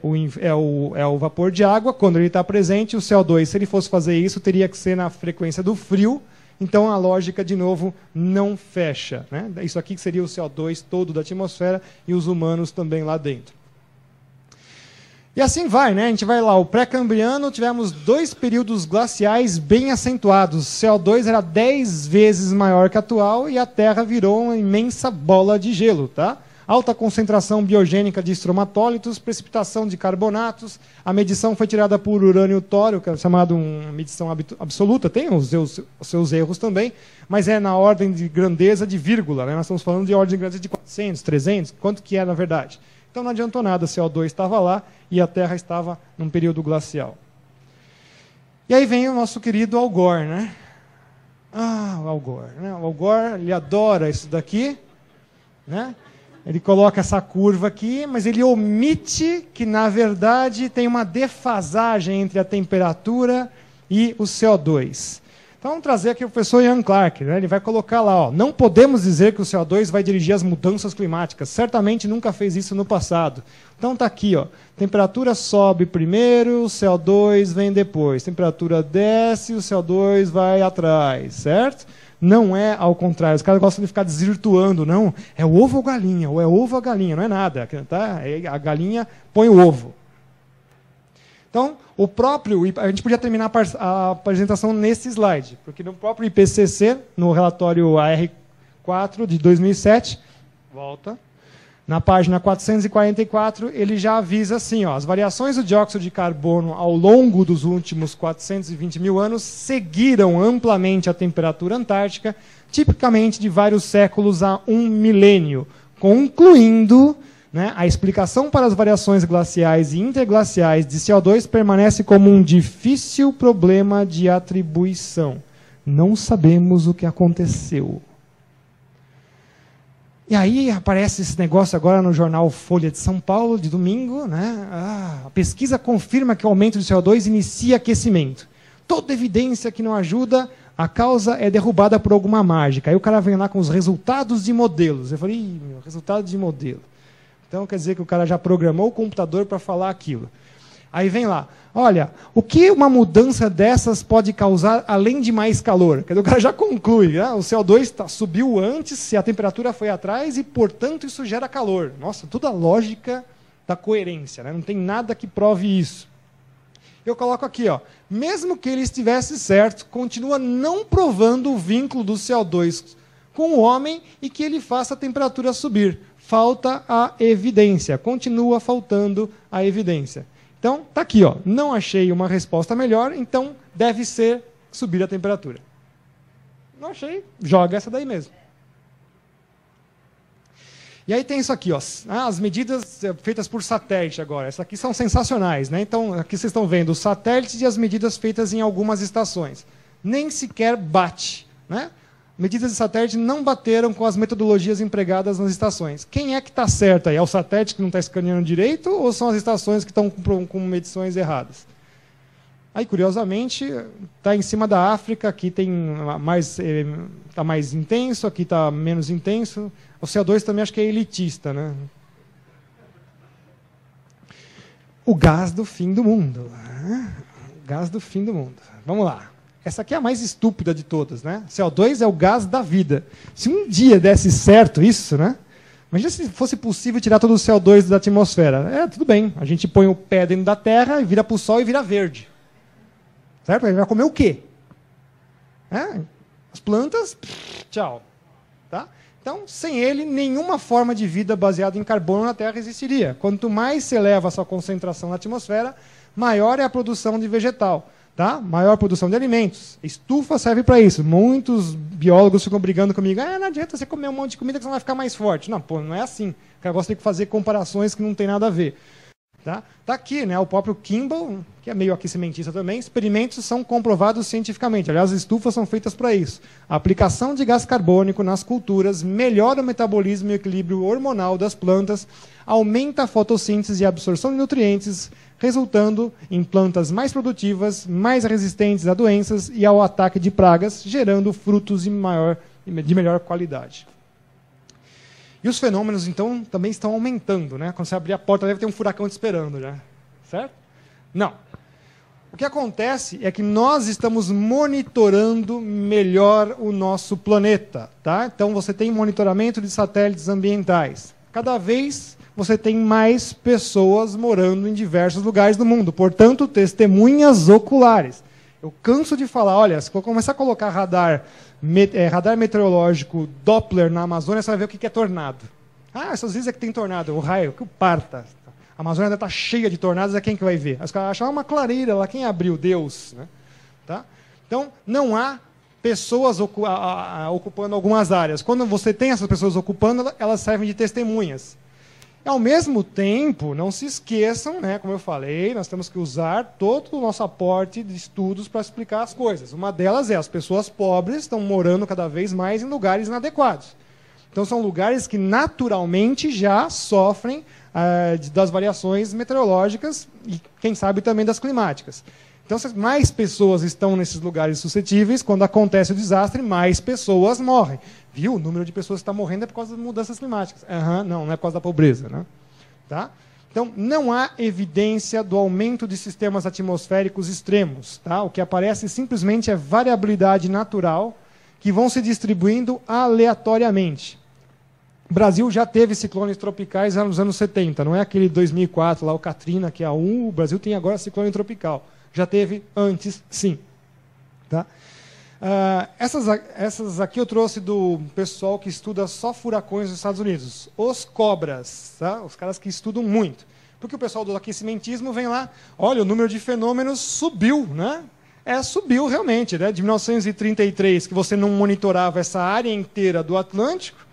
o vapor de água. Quando ele está presente, o CO2, se ele fosse fazer isso, teria que ser na frequência do frio. Então, a lógica, de novo, não fecha, né? Isso aqui que seria o CO2 todo da atmosfera e os humanos também lá dentro. E assim vai, né? A gente vai lá, o pré-cambriano, tivemos 2 períodos glaciais bem acentuados. O CO2 era 10 vezes maior que a atual e a Terra virou uma imensa bola de gelo, tá? Alta concentração biogênica de estromatólitos, precipitação de carbonatos. A medição foi tirada por urânio-tório, que é chamada uma medição absoluta. Tem os seus erros também, mas é na ordem de grandeza de vírgula, né? Nós estamos falando de ordem de grandeza de 400, 300, quanto que é na verdade. Então não adiantou nada, o CO2 estava lá e a Terra estava num período glacial. E aí vem o nosso querido Al Gore, né? Ah, o Al Gore, né? O Al Gore, ele adora isso daqui, né? Ele coloca essa curva aqui, mas ele omite que, na verdade, tem uma defasagem entre a temperatura e o CO2. Então, vamos trazer aqui o professor Ian Clark, né? Ele vai colocar lá, ó, não podemos dizer que o CO2 vai dirigir as mudanças climáticas. Certamente nunca fez isso no passado. Então, está aqui, ó, temperatura sobe primeiro, o CO2 vem depois. Temperatura desce, o CO2 vai atrás, certo? Não é ao contrário. Os caras gostam de ficar desvirtuando. Não, é o ovo ou galinha, ou é ovo ou galinha. Não é nada. Tá? A galinha põe o ovo. Então, a gente podia terminar a apresentação nesse slide, porque no próprio IPCC, no relatório AR4 de 2007, volta, na página 444, ele já avisa assim, ó, as variações do dióxido de carbono ao longo dos últimos 420 mil anos seguiram amplamente a temperatura antártica, tipicamente de vários séculos a 1 milênio, concluindo, né, a explicação para as variações glaciais e interglaciais de CO2 permanece como um difícil problema de atribuição. Não sabemos o que aconteceu. E aí aparece esse negócio agora no jornal Folha de São Paulo, de domingo, né? A pesquisa confirma que o aumento de CO2 inicia aquecimento. Toda evidência que não ajuda, a causa é derrubada por alguma mágica. Aí o cara vem lá com os resultados de modelos. Eu falei, resultado de modelo. Então quer dizer que o cara já programou o computador para falar aquilo. Aí vem lá, olha, o que uma mudança dessas pode causar além de mais calor? Quer dizer, o cara já conclui, o CO2 subiu antes, se a temperatura foi atrás e, portanto, isso gera calor. Nossa, toda a lógica da coerência, né? Não tem nada que prove isso. Eu coloco aqui, ó, mesmo que ele estivesse certo, continua não provando o vínculo do CO2 com o homem e que ele faça a temperatura subir. Falta a evidência, continua faltando a evidência. Então, está aqui, ó, não achei uma resposta melhor, então deve ser subir a temperatura. Não achei, joga essa daí mesmo. E aí tem isso aqui, ó, as medidas feitas por satélite agora. Essas aqui são sensacionais, né? Então, aqui vocês estão vendo os satélites e as medidas feitas em algumas estações. Nem sequer bate, né? Medidas de satélite não bateram com as metodologias empregadas nas estações. Quem é que está certo aí? É o satélite que não está escaneando direito ou são as estações que estão com medições erradas? Aí, curiosamente, está em cima da África, aqui está mais intenso, aqui está menos intenso. O CO2 também acho que é elitista, né? O gás do fim do mundo. O gás do fim do mundo. Vamos lá. Essa aqui é a mais estúpida de todas, né? CO2 é o gás da vida. Se um dia desse certo isso, né? Imagina se fosse possível tirar todo o CO2 da atmosfera. Tudo bem. A gente põe o pé dentro da terra, vira para o sol e vira verde. Certo? Ele vai comer o quê? As plantas, tchau. Tá? Então, sem ele, nenhuma forma de vida baseada em carbono na Terra existiria. Quanto mais se eleva a sua concentração na atmosfera, maior é a produção de vegetal. Tá? Maior produção de alimentos. Estufa serve para isso. Muitos biólogos ficam brigando comigo. Não adianta você comer um monte de comida que você não vai ficar mais forte. Não, não é assim. O cara gosta de fazer comparações que não tem nada a ver. Tá aqui, né, o próprio Kimball, que é meio aquecimentista também, experimentos são comprovados cientificamente. Aliás, as estufas são feitas para isso. A aplicação de gás carbônico nas culturas melhora o metabolismo e o equilíbrio hormonal das plantas, aumenta a fotossíntese e a absorção de nutrientes, resultando em plantas mais produtivas, mais resistentes a doenças e ao ataque de pragas, gerando frutos de melhor qualidade. E os fenômenos, então, também estão aumentando, né? Quando você abrir a porta, deve ter um furacão te esperando já. Certo? Não. O que acontece é que nós estamos monitorando melhor o nosso planeta. Tá? Então, você tem monitoramento de satélites ambientais. Cada vez você tem mais pessoas morando em diversos lugares do mundo. Portanto, testemunhas oculares. Eu canso de falar, olha, se eu começar a colocar radar meteorológico Doppler na Amazônia, você vai ver o que é tornado. Essas vezes é que tem tornado, o raio, que o parta. A Amazônia ainda está cheia de tornados, é quem que vai ver? Os caras acham uma clareira lá, quem abriu? Deus. Né? Tá? Então, não há pessoas ocupando algumas áreas. Quando você tem essas pessoas ocupando, elas servem de testemunhas. Ao mesmo tempo, não se esqueçam, né, como eu falei, nós temos que usar todo o nosso aporte de estudos para explicar as coisas. Uma delas é as pessoas pobres estão morando cada vez mais em lugares inadequados. Então, são lugares que naturalmente já sofrem das variações meteorológicas e, quem sabe, também das climáticas. Então, se mais pessoas estão nesses lugares suscetíveis, quando acontece o desastre, mais pessoas morrem. Viu? O número de pessoas que está morrendo é por causa das mudanças climáticas. Não é por causa da pobreza. Né? Tá? Então, não há evidência do aumento de sistemas atmosféricos extremos. Tá? O que aparece simplesmente é variabilidade natural que vão se distribuindo aleatoriamente. O Brasil já teve ciclones tropicais nos anos 70. Não é aquele 2004, lá o Katrina, que é o Brasil tem agora ciclone tropical. Já teve antes, sim. Tá? Essas aqui eu trouxe do pessoal que estuda só furacões nos Estados Unidos. Os cobras, tá? Os caras que estudam muito. Porque o pessoal do aquecimentismo vem lá, olha, o número de fenômenos subiu, né? Subiu realmente, né? De 1933, que você não monitorava essa área inteira do Atlântico,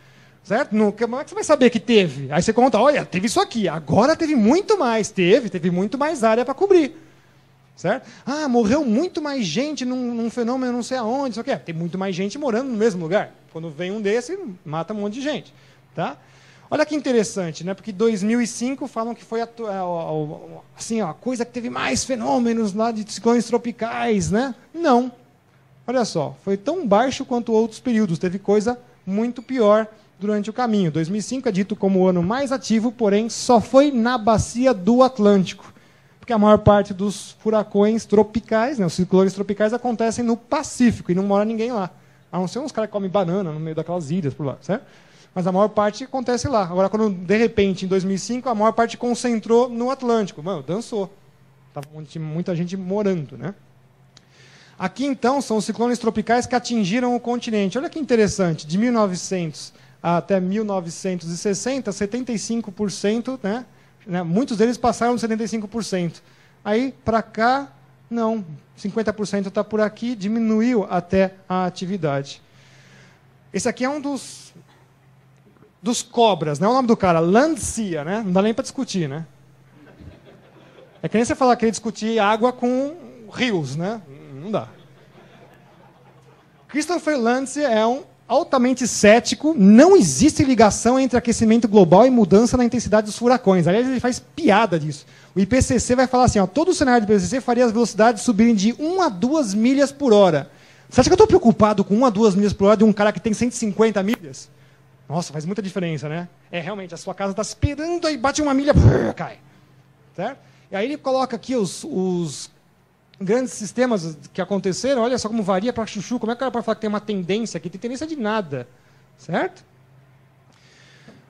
certo? Como é que você vai saber que teve? Aí você conta, olha, teve isso aqui, agora teve muito mais, teve muito mais área para cobrir. Certo? Morreu muito mais gente num fenômeno não sei aonde, só que tem muito mais gente morando no mesmo lugar. Quando vem um desse, mata um monte de gente. Tá? Olha que interessante, né? Porque em 2005 falam que foi assim, a coisa que teve mais fenômenos lá de ciclones tropicais. Né? Não. Olha só, foi tão baixo quanto outros períodos. Teve coisa muito pior durante o caminho. 2005 é dito como o ano mais ativo, porém só foi na bacia do Atlântico. Porque a maior parte dos furacões tropicais, né, os ciclones tropicais, acontecem no Pacífico e não mora ninguém lá. A não ser uns caras que comem banana no meio daquelas ilhas por lá, certo? Mas a maior parte acontece lá. Agora, quando, de repente, em 2005, a maior parte concentrou no Atlântico. Mano, dançou. Estava muita gente morando, né? Aqui, então, são os ciclones tropicais que atingiram o continente. Olha que interessante. De 1900 até 1960, 75%, né? Muitos deles passaram dos 75%. Aí, para cá, não. 50% está por aqui, diminuiu até a atividade. Esse aqui é um dos cobras, não é o nome do cara, Lancia, né? Não dá nem para discutir, né? É que nem você falar que ele discutir água com rios, né? Não dá. Christopher Lancia é um altamente cético, não existe ligação entre aquecimento global e mudança na intensidade dos furacões. Aliás, ele faz piada disso. O IPCC vai falar assim, todo o cenário do IPCC faria as velocidades subirem de 1 a 2 milhas por hora. Você acha que eu estou preocupado com 1 a 2 milhas por hora de um cara que tem 150 milhas? Nossa, faz muita diferença, né? Realmente, a sua casa está esperando, aí bate 1 milha, cai. Certo? E aí ele coloca aqui os grandes sistemas que aconteceram, olha só como varia para chuchu, como é que o cara pode falar que tem uma tendência aqui? Tem tendência de nada, certo?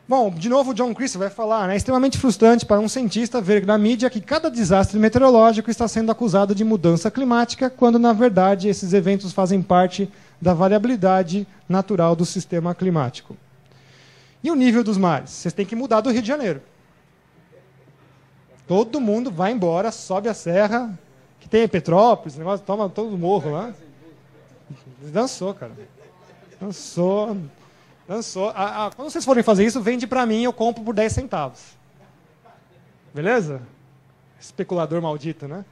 Bom, de novo o John Christie vai falar, né? É extremamente frustrante para um cientista ver na mídia que cada desastre meteorológico está sendo acusado de mudança climática, quando, na verdade, esses eventos fazem parte da variabilidade natural do sistema climático. E o nível dos mares? Vocês têm que mudar do Rio de Janeiro. Todo mundo vai embora, sobe a serra, que tem Petrópolis, negócio, toma todo o morro lá. Dançou, cara. Dançou. Quando vocês forem fazer isso, vende para mim, eu compro por 10 centavos. Beleza? Especulador maldito, né?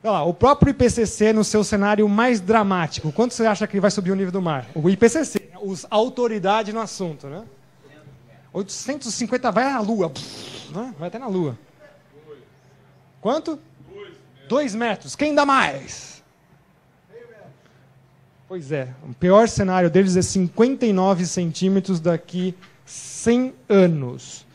Olha lá, o próprio IPCC, no seu cenário mais dramático, quanto você acha que vai subir o nível do mar? O IPCC, a autoridade no assunto, né? 850, vai à Lua. Né? Vai até na Lua. Quanto? 2 metros. Quem dá mais? Pois é, o pior cenário deles é 59 centímetros daqui 100 anos.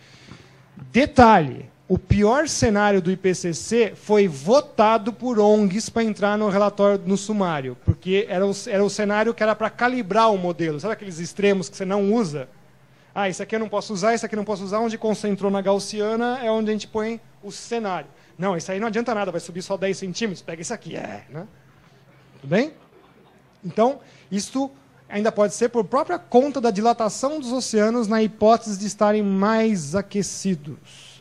Detalhe, o pior cenário do IPCC foi votado por ONGs para entrar no relatório, no sumário, porque era o cenário que era para calibrar o modelo. Sabe aqueles extremos que você não usa? Ah, isso aqui eu não posso usar, isso aqui eu não posso usar. Onde concentrou na gaussiana é onde a gente põe o cenário. Não, isso aí não adianta nada, vai subir só 10 centímetros, pega isso aqui. Né? Tudo bem? Então, isso ainda pode ser por própria conta da dilatação dos oceanos na hipótese de estarem mais aquecidos.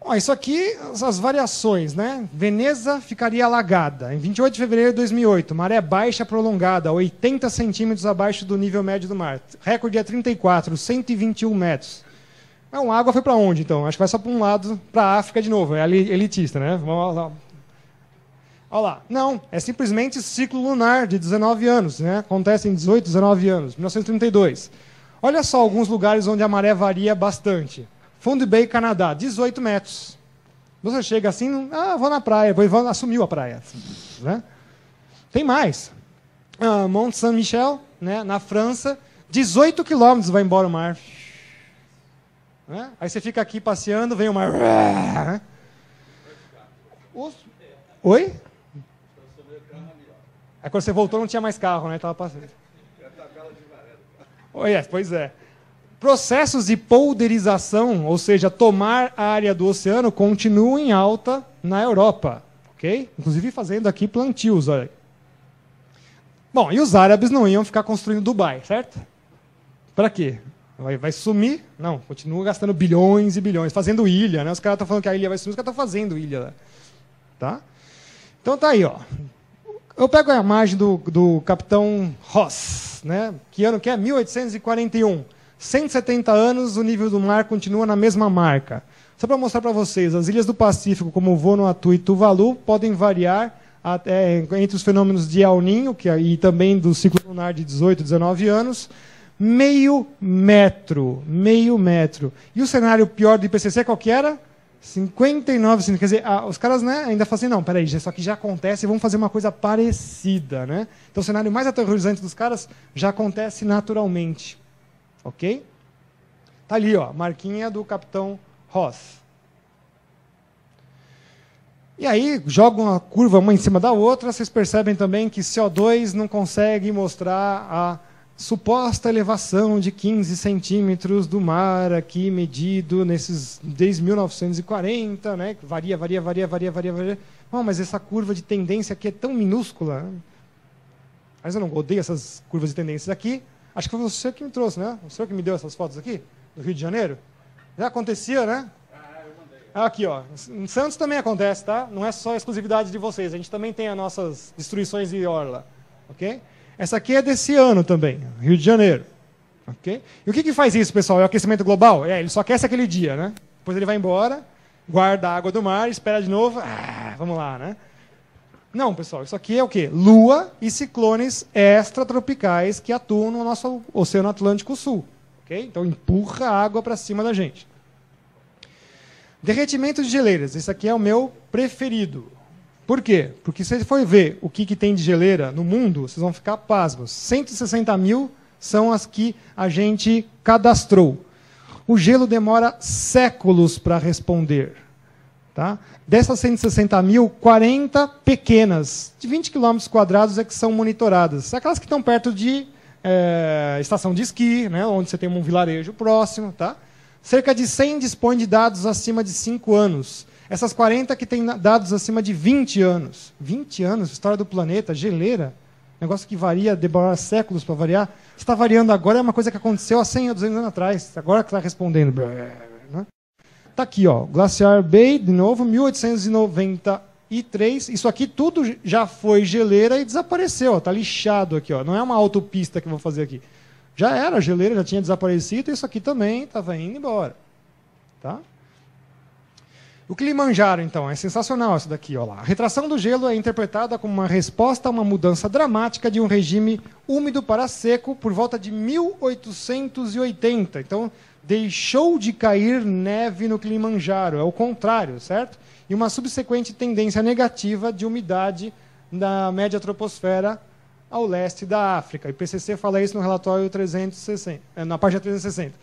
Bom, isso aqui, as variações, né? Veneza ficaria alagada. Em 28 de fevereiro de 2008, maré baixa prolongada, 80 centímetros abaixo do nível médio do mar. Recorde é 34, 121 metros. Não, a água foi para onde, então? Acho que vai só para um lado, para a África de novo. É elitista, né? Vamos lá. Olha lá. Não, é simplesmente ciclo lunar de 19 anos. Né? Acontece em 18, 19 anos, 1932. Olha só alguns lugares onde a maré varia bastante. Fundy Bay, Canadá, 18 metros. Você chega assim, vou na praia, assumiu a praia. Né? Tem mais. Mont Saint-Michel, né, na França, 18 quilômetros vai embora o mar. Né? Aí você fica aqui passeando, vem o mar. Né? Oi? Aí quando você voltou não tinha mais carro, né? Tava passando. Pois é. Processos de polderização, ou seja, tomar a área do oceano, continuam em alta na Europa. Ok? Inclusive fazendo aqui plantios. Olha. Bom, e os árabes não iam ficar construindo Dubai, certo? Para quê? Vai sumir? Não, continua gastando bilhões e bilhões, fazendo ilha. Né? Os caras estão falando que a ilha vai sumir, os caras estão fazendo ilha. Tá? Então tá aí, ó. Eu pego a imagem do capitão Ross, né? Que ano que é? 1841. 170 anos, o nível do mar continua na mesma marca. Só para mostrar para vocês, as ilhas do Pacífico, como Vanuatu e Tuvalu, podem variar entre os fenômenos de El Niño, e também do ciclo lunar de 18, 19 anos, meio metro. E o cenário pior do IPCC qual que era? 59, quer dizer, os caras, né, ainda falam assim, não, peraí, isso aqui já acontece, vamos fazer uma coisa parecida. Né? Então o cenário mais aterrorizante dos caras já acontece naturalmente. Ok? Está ali, ó, marquinha do capitão Ross. E aí, jogam a curva uma em cima da outra, vocês percebem também que CO2 não consegue mostrar a suposta elevação de 15 centímetros do mar aqui medido desde 1940, né? Varia. Bom, mas essa curva de tendência aqui é tão minúscula. Mas eu não odeio essas curvas de tendência aqui. Acho que foi você que me trouxe, né? O senhor que me deu essas fotos aqui, do Rio de Janeiro. Já acontecia, né? Eu mandei. Aqui, ó. Em Santos também acontece, tá? Não é só exclusividade de vocês. A gente também tem as nossas destruições de orla. Ok? Essa aqui é desse ano também, Rio de Janeiro. Okay? E o que faz isso, pessoal? É o aquecimento global? Ele só aquece aquele dia, né? Depois ele vai embora, guarda a água do mar, espera de novo. Vamos lá, né? Não, pessoal, isso aqui é o quê? Lua e ciclones extratropicais que atuam no nosso Oceano Atlântico Sul. Okay? Então empurra a água para cima da gente. Derretimento de geleiras. Esse aqui é o meu preferido. Por quê? Porque se você for ver o que tem de geleira no mundo, vocês vão ficar pasmos. 160 mil são as que a gente cadastrou. O gelo demora séculos para responder. Tá? Dessas 160 mil, 40 pequenas, de 20 km² é que são monitoradas. Aquelas que estão perto de estação de esqui, né, onde você tem um vilarejo próximo. Tá? Cerca de 100 dispõem de dados acima de 5 anos. Essas 40 que têm dados acima de 20 anos. 20 anos, história do planeta, geleira. Negócio que varia, demora séculos para variar. Se está variando agora, é uma coisa que aconteceu há 100 ou 200 anos atrás. Agora que está respondendo. Está aqui, ó, Glaciar Bay, de novo, 1893. Isso aqui tudo já foi geleira e desapareceu. Está lixado aqui. Ó. Não é uma autopista que eu vou fazer aqui. Já era geleira, já tinha desaparecido. E isso aqui também estava indo embora. Tá? O Kilimanjaro, então, é sensacional isso daqui. Ó lá. A retração do gelo é interpretada como uma resposta a uma mudança dramática de um regime úmido para seco por volta de 1880. Então, deixou de cair neve no Kilimanjaro. É o contrário, certo? E uma subsequente tendência negativa de umidade na média troposfera ao leste da África. O IPCC fala isso no relatório 360, na página 360.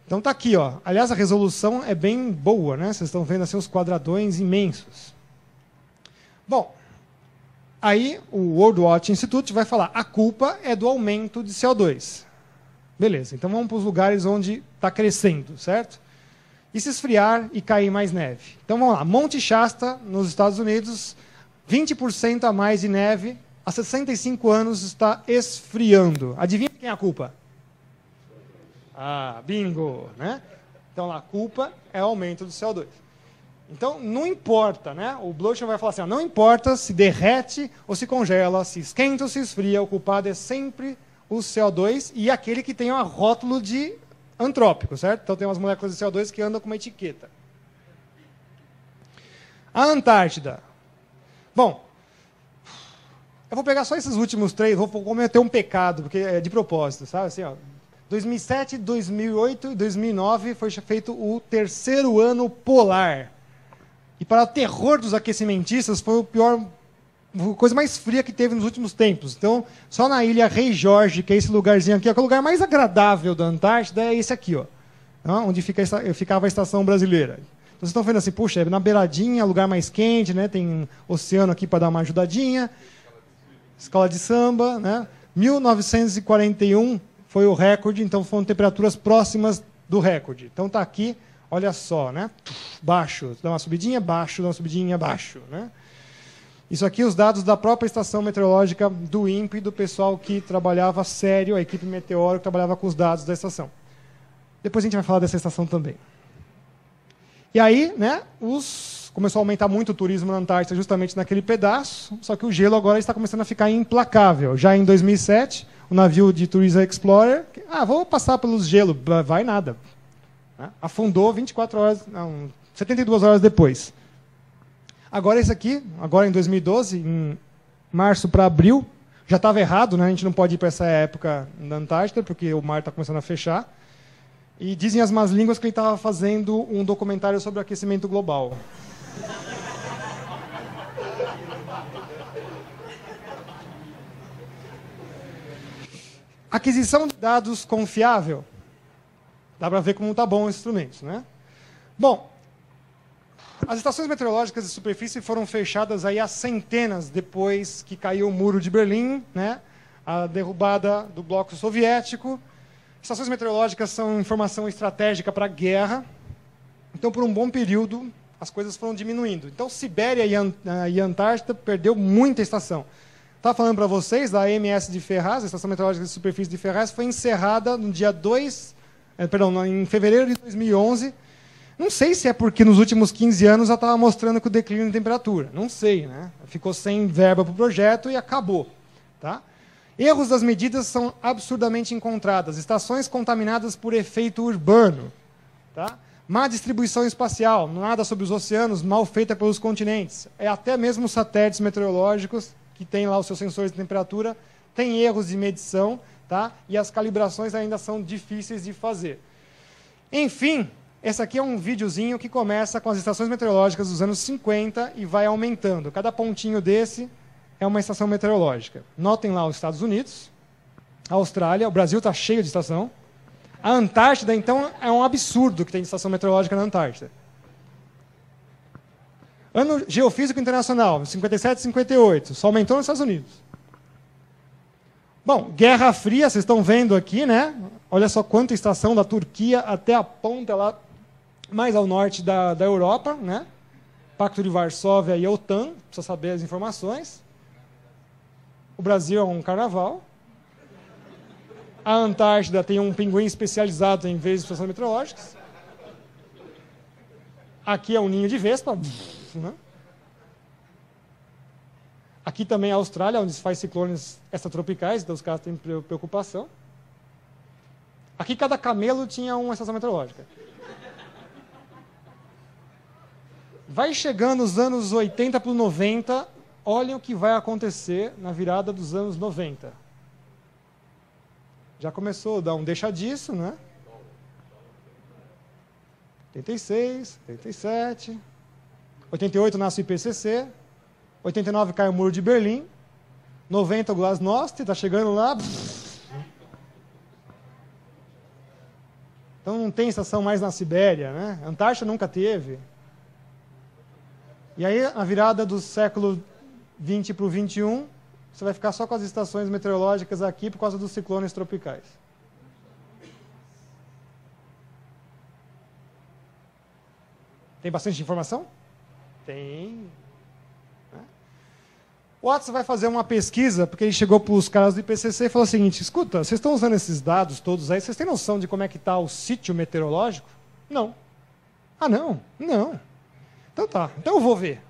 Então está aqui, ó. Aliás, a resolução é bem boa, né? Vocês estão vendo assim os quadradões imensos. Bom, aí o World Watch Institute vai falar: a culpa é do aumento de CO2. Beleza, então vamos para os lugares onde está crescendo, certo? E se esfriar e cair mais neve. Então vamos lá, Monte Shasta, nos Estados Unidos, 20% a mais de neve, há 65 anos está esfriando. Adivinha quem é a culpa? Ah, bingo, né? Então a culpa é o aumento do CO2. Então não importa, né? O Bluchen vai falar assim, ó, não importa se derrete ou se congela, se esquenta ou se esfria, o culpado é sempre o CO2 e aquele que tem um rótulo de antrópico, certo? Então tem umas moléculas de CO2 que andam com uma etiqueta. A Antártida. Bom, eu vou pegar só esses últimos três, vou cometer um pecado, porque é de propósito, sabe? Assim, ó, 2007, 2008 e 2009 foi feito o terceiro ano polar. E para o terror dos aquecimentistas, foi o pior, a coisa mais fria que teve nos últimos tempos. Então, só na ilha Rei Jorge, que é esse lugarzinho aqui, que é o lugar mais agradável da Antártida, é esse aqui, ó, onde ficava a estação brasileira. Então, vocês estão vendo assim, puxa, é na beiradinha, lugar mais quente, né? Tem um oceano aqui para dar uma ajudadinha. Escola de samba, né? 1941 foi o recorde, então foram temperaturas próximas do recorde. Então está aqui, olha só, né? Baixo, dá uma subidinha, baixo, dá uma subidinha, baixo, né? Isso aqui, os dados da própria estação meteorológica do INPE, do pessoal que trabalhava sério, a equipe meteoro que trabalhava com os dados da estação. Depois a gente vai falar dessa estação também. E aí, né, começou a aumentar muito o turismo na Antártida justamente naquele pedaço, só que o gelo agora está começando a ficar implacável. Já em 2007, o navio de Tourism Explorer, vou passar pelos gelos, vai nada. Afundou 24 horas, não, 72 horas depois. Agora esse aqui, agora em 2012, em março para abril, já estava errado, né? A gente não pode ir para essa época na Antártida, porque o mar está começando a fechar. E dizem as más línguas que ele estava fazendo um documentário sobre o aquecimento global. Aquisição de dados confiável. Dá para ver como está bom esse instrumento, né? Bom, as estações meteorológicas de superfície foram fechadas aí há centenas depois que caiu o Muro de Berlim, né? A derrubada do bloco soviético. Estações meteorológicas são informação estratégica para a guerra. Então, por um bom período, as coisas foram diminuindo. Então, Sibéria e Antártida perdeu muita estação. Estava falando para vocês, da AMS de Ferraz, a Estação Meteorológica de Superfície de Ferraz, foi encerrada no dia em fevereiro de 2011. Não sei se é porque nos últimos 15 anos já estava mostrando que o declínio de temperatura. Não sei, né? Ficou sem verba para o projeto e acabou. Tá? Erros das medidas são absurdamente encontrados. Estações contaminadas por efeito urbano. Tá? Má distribuição espacial, nada sobre os oceanos, mal feita pelos continentes. Até mesmo os satélites meteorológicos, que têm lá os seus sensores de temperatura, têm erros de medição, tá? E as calibrações ainda são difíceis de fazer. Enfim, esse aqui é um videozinho que começa com as estações meteorológicas dos anos 50 e vai aumentando. Cada pontinho desse é uma estação meteorológica. Notem lá os Estados Unidos, a Austrália, o Brasil está cheio de estação. A Antártida, então, é um absurdo que tem estação meteorológica na Antártida. Ano Geofísico Internacional, 57 e 58, só aumentou nos Estados Unidos. Bom, Guerra Fria, vocês estão vendo aqui, né? Olha só quanta estação da Turquia até a ponta lá, mais ao norte da Europa, né? Pacto de Varsóvia e a OTAN, precisa saber as informações. O Brasil é um carnaval. A Antártida tem um pinguim especializado em vezes de estações meteorológicas. Aqui é um ninho de vespa, né? Aqui também é a Austrália, onde se faz ciclones extratropicais, então os caras têm preocupação. Aqui cada camelo tinha uma estação meteorológica. Vai chegando os anos 80 para 90, olhem o que vai acontecer na virada dos anos 90. Já começou a dar um deixa disso, né? 86, 87, 88 nasce o IPCC, 89 cai o Muro de Berlim, 90 o Glasnost, está chegando lá. Então não tem estação mais na Sibéria, né? A Antártida nunca teve. E aí, na virada do século 20 para o 21, você vai ficar só com as estações meteorológicas aqui por causa dos ciclones tropicais. Tem bastante informação? Tem. O Watson vai fazer uma pesquisa, porque ele chegou para os caras do IPCC e falou o seguinte: escuta, vocês estão usando esses dados todos aí, vocês têm noção de como é que está o sítio meteorológico? Não. Ah, não? Não. Então tá, então eu vou ver.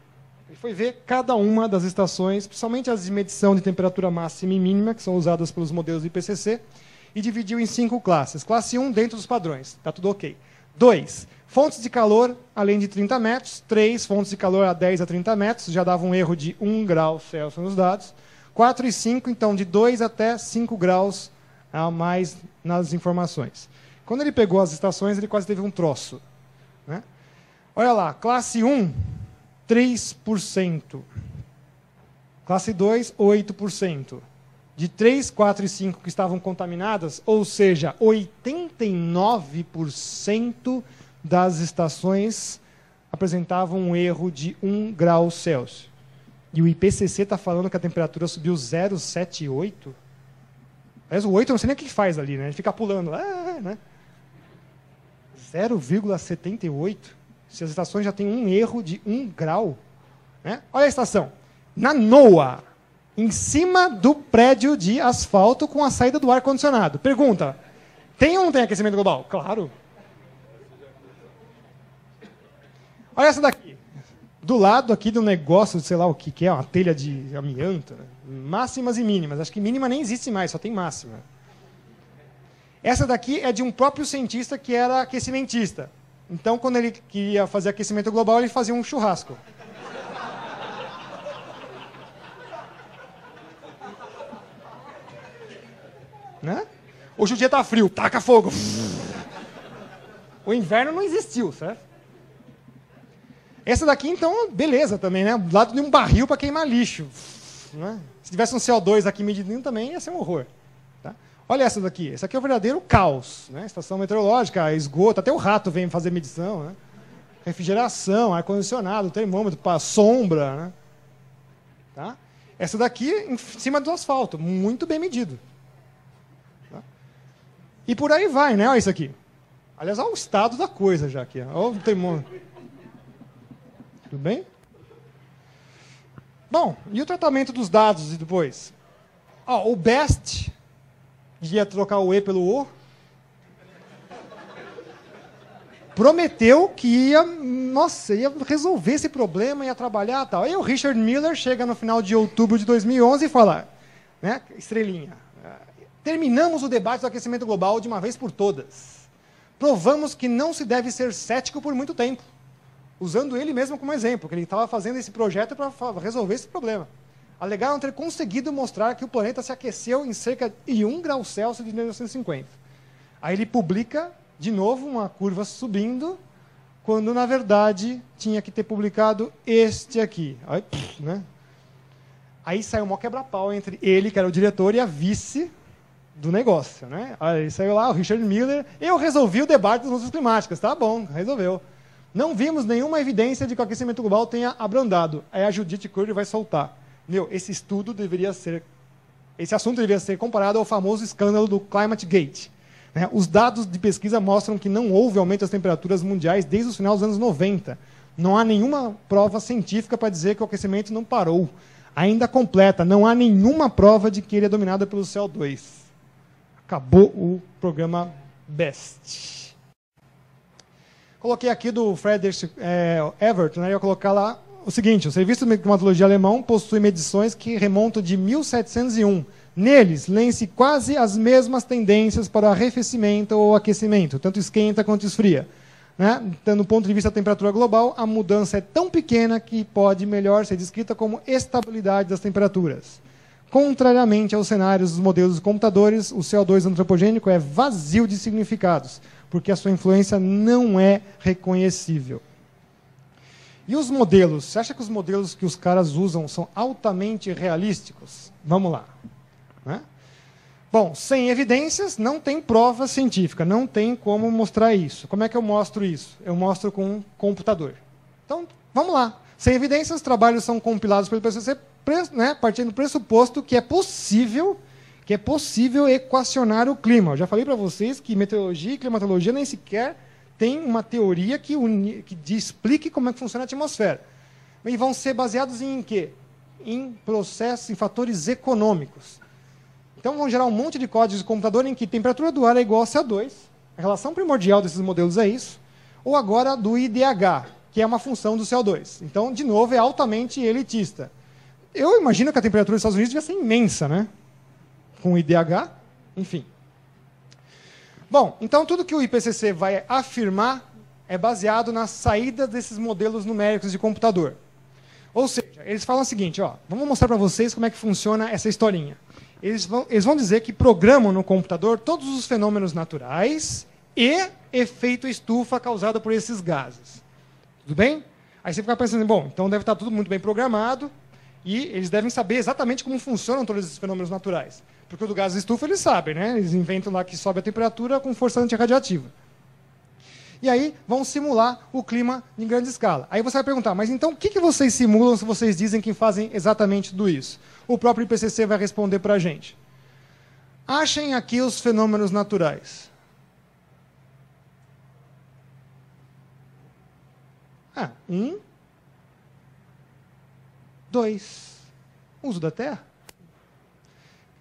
Ele foi ver cada uma das estações, principalmente as de medição de temperatura máxima e mínima, que são usadas pelos modelos do IPCC, e dividiu em 5 classes. Classe 1, dentro dos padrões, está tudo ok. 2, fontes de calor além de 30 metros. 3, fontes de calor a 10 a 30 metros, já dava um erro de 1 grau Celsius nos dados. 4 e 5, então, de 2 até 5 graus a mais nas informações. Quando ele pegou as estações, ele quase teve um troço, né? Olha lá, classe 1, 3%. Classe 2, 8%. De 3, 4 e 5 que estavam contaminadas, ou seja, 89% das estações apresentavam um erro de 1 grau Celsius. E o IPCC está falando que a temperatura subiu 0,78. Aliás, o 8 eu não sei nem o que faz ali, né? Ele fica pulando. Né? 0,78. Se as estações já têm um erro de 1 grau. Né? Olha a estação. Na NOAA, em cima do prédio de asfalto com a saída do ar-condicionado. Pergunta, tem ou não tem aquecimento global? Claro. Olha essa daqui. Do lado aqui do negócio, sei lá o que é, uma telha de amianto. Né? Máximas e mínimas. Acho que mínima nem existe mais, só tem máxima. Essa daqui é de um próprio cientista que era aquecimentista. Então, quando ele queria fazer aquecimento global, ele fazia um churrasco. Né? Hoje o dia está frio, taca fogo. O inverno não existiu, certo? Essa daqui, então, beleza também, né? Do lado de um barril para queimar lixo. Né? Se tivesse um CO2 aqui medindo também, ia ser um horror. Tá? Olha essa daqui. Essa aqui é o verdadeiro caos. Né? Estação meteorológica, esgoto, até o rato vem fazer medição. Né? Refrigeração, ar-condicionado, termômetro, sombra. Né? Tá? Essa daqui em cima do asfalto, muito bem medido. Tá? E por aí vai, né? Olha isso aqui. Aliás, olha o estado da coisa já aqui. Olha o termômetro. Tudo bem? Bom, e o tratamento dos dados depois? O BEST ia trocar o E pelo O. Prometeu que ia resolver esse problema, ia trabalhar e tal. Aí o Richard Miller chega no final de outubro de 2011 e fala, né, estrelinha, terminamos o debate do aquecimento global de uma vez por todas. Provamos que não se deve ser cético por muito tempo. Usando ele mesmo como exemplo, que ele estava fazendo esse projeto para resolver esse problema. Alegaram ter conseguido mostrar que o planeta se aqueceu em cerca de 1 grau Celsius de 1950. Aí ele publica, de novo, uma curva subindo, quando, na verdade, tinha que ter publicado este aqui. Aí, né? Aí saiu um quebra-pau entre ele, que era o diretor, e a vice do negócio. Né? Aí saiu lá o Richard Miller, eu resolvi o debate das mudanças climáticas. Tá bom, resolveu. Não vimos nenhuma evidência de que o aquecimento global tenha abrandado. Aí a Judith Curry vai soltar. Esse estudo deveria ser Esse assunto deveria ser comparado ao famoso escândalo do Climate Gate. Né? Os dados de pesquisa mostram que não houve aumento das temperaturas mundiais desde o final dos anos 90. Não há nenhuma prova científica para dizer que o aquecimento não parou. Ainda completa, não há nenhuma prova de que ele é dominado pelo CO2. Acabou o programa BEST. Coloquei aqui do Friedrich Ebert, né? Eu vou colocar lá o seguinte: o Serviço de Climatologia alemão possui medições que remontam de 1701. Neles, leem-se quase as mesmas tendências para o arrefecimento ou aquecimento, tanto esquenta quanto esfria. Né? Então, do ponto de vista da temperatura global, a mudança é tão pequena que pode melhor ser descrita como estabilidade das temperaturas. Contrariamente aos cenários dos modelos de computadores, o CO2 antropogênico é vazio de significados, porque a sua influência não é reconhecível. E os modelos? Você acha que os modelos que os caras usam são altamente realísticos? Vamos lá. Né? Bom, sem evidências, não tem prova científica, não tem como mostrar isso. Como é que eu mostro isso? Eu mostro com um computador. Então, vamos lá. Sem evidências, os trabalhos são compilados pelo IPCC, né, partindo do pressuposto que é possível equacionar o clima. Eu já falei para vocês que meteorologia e climatologia nem sequer tem uma teoria que explique como é que funciona a atmosfera. E vão ser baseados em quê? Em processos, em fatores econômicos. Então, vão gerar um monte de códigos de computador em que a temperatura do ar é igual a CO2. A relação primordial desses modelos é isso. Ou agora do IDH, que é uma função do CO2. Então, de novo, é altamente elitista. Eu imagino que a temperatura dos Estados Unidos devia ser imensa, né? Com o IDH, enfim. Bom, então tudo que o IPCC vai afirmar é baseado na saída desses modelos numéricos de computador. Ou seja, eles falam o seguinte, ó, vamos mostrar para vocês como é que funciona essa historinha. Eles vão dizer que programam no computador todos os fenômenos naturais e efeito estufa causado por esses gases. Tudo bem? Aí você fica pensando, bom, então deve estar tudo muito bem programado e eles devem saber exatamente como funcionam todos esses fenômenos naturais. Porque o do gás de estufa eles sabem, né? Eles inventam lá que sobe a temperatura com força antirradiativa. E aí vão simular o clima em grande escala. Aí você vai perguntar, mas então o que vocês simulam se vocês dizem que fazem exatamente tudo isso? O próprio IPCC vai responder para a gente. Achem aqui os fenômenos naturais. 1, 2. Uso da Terra.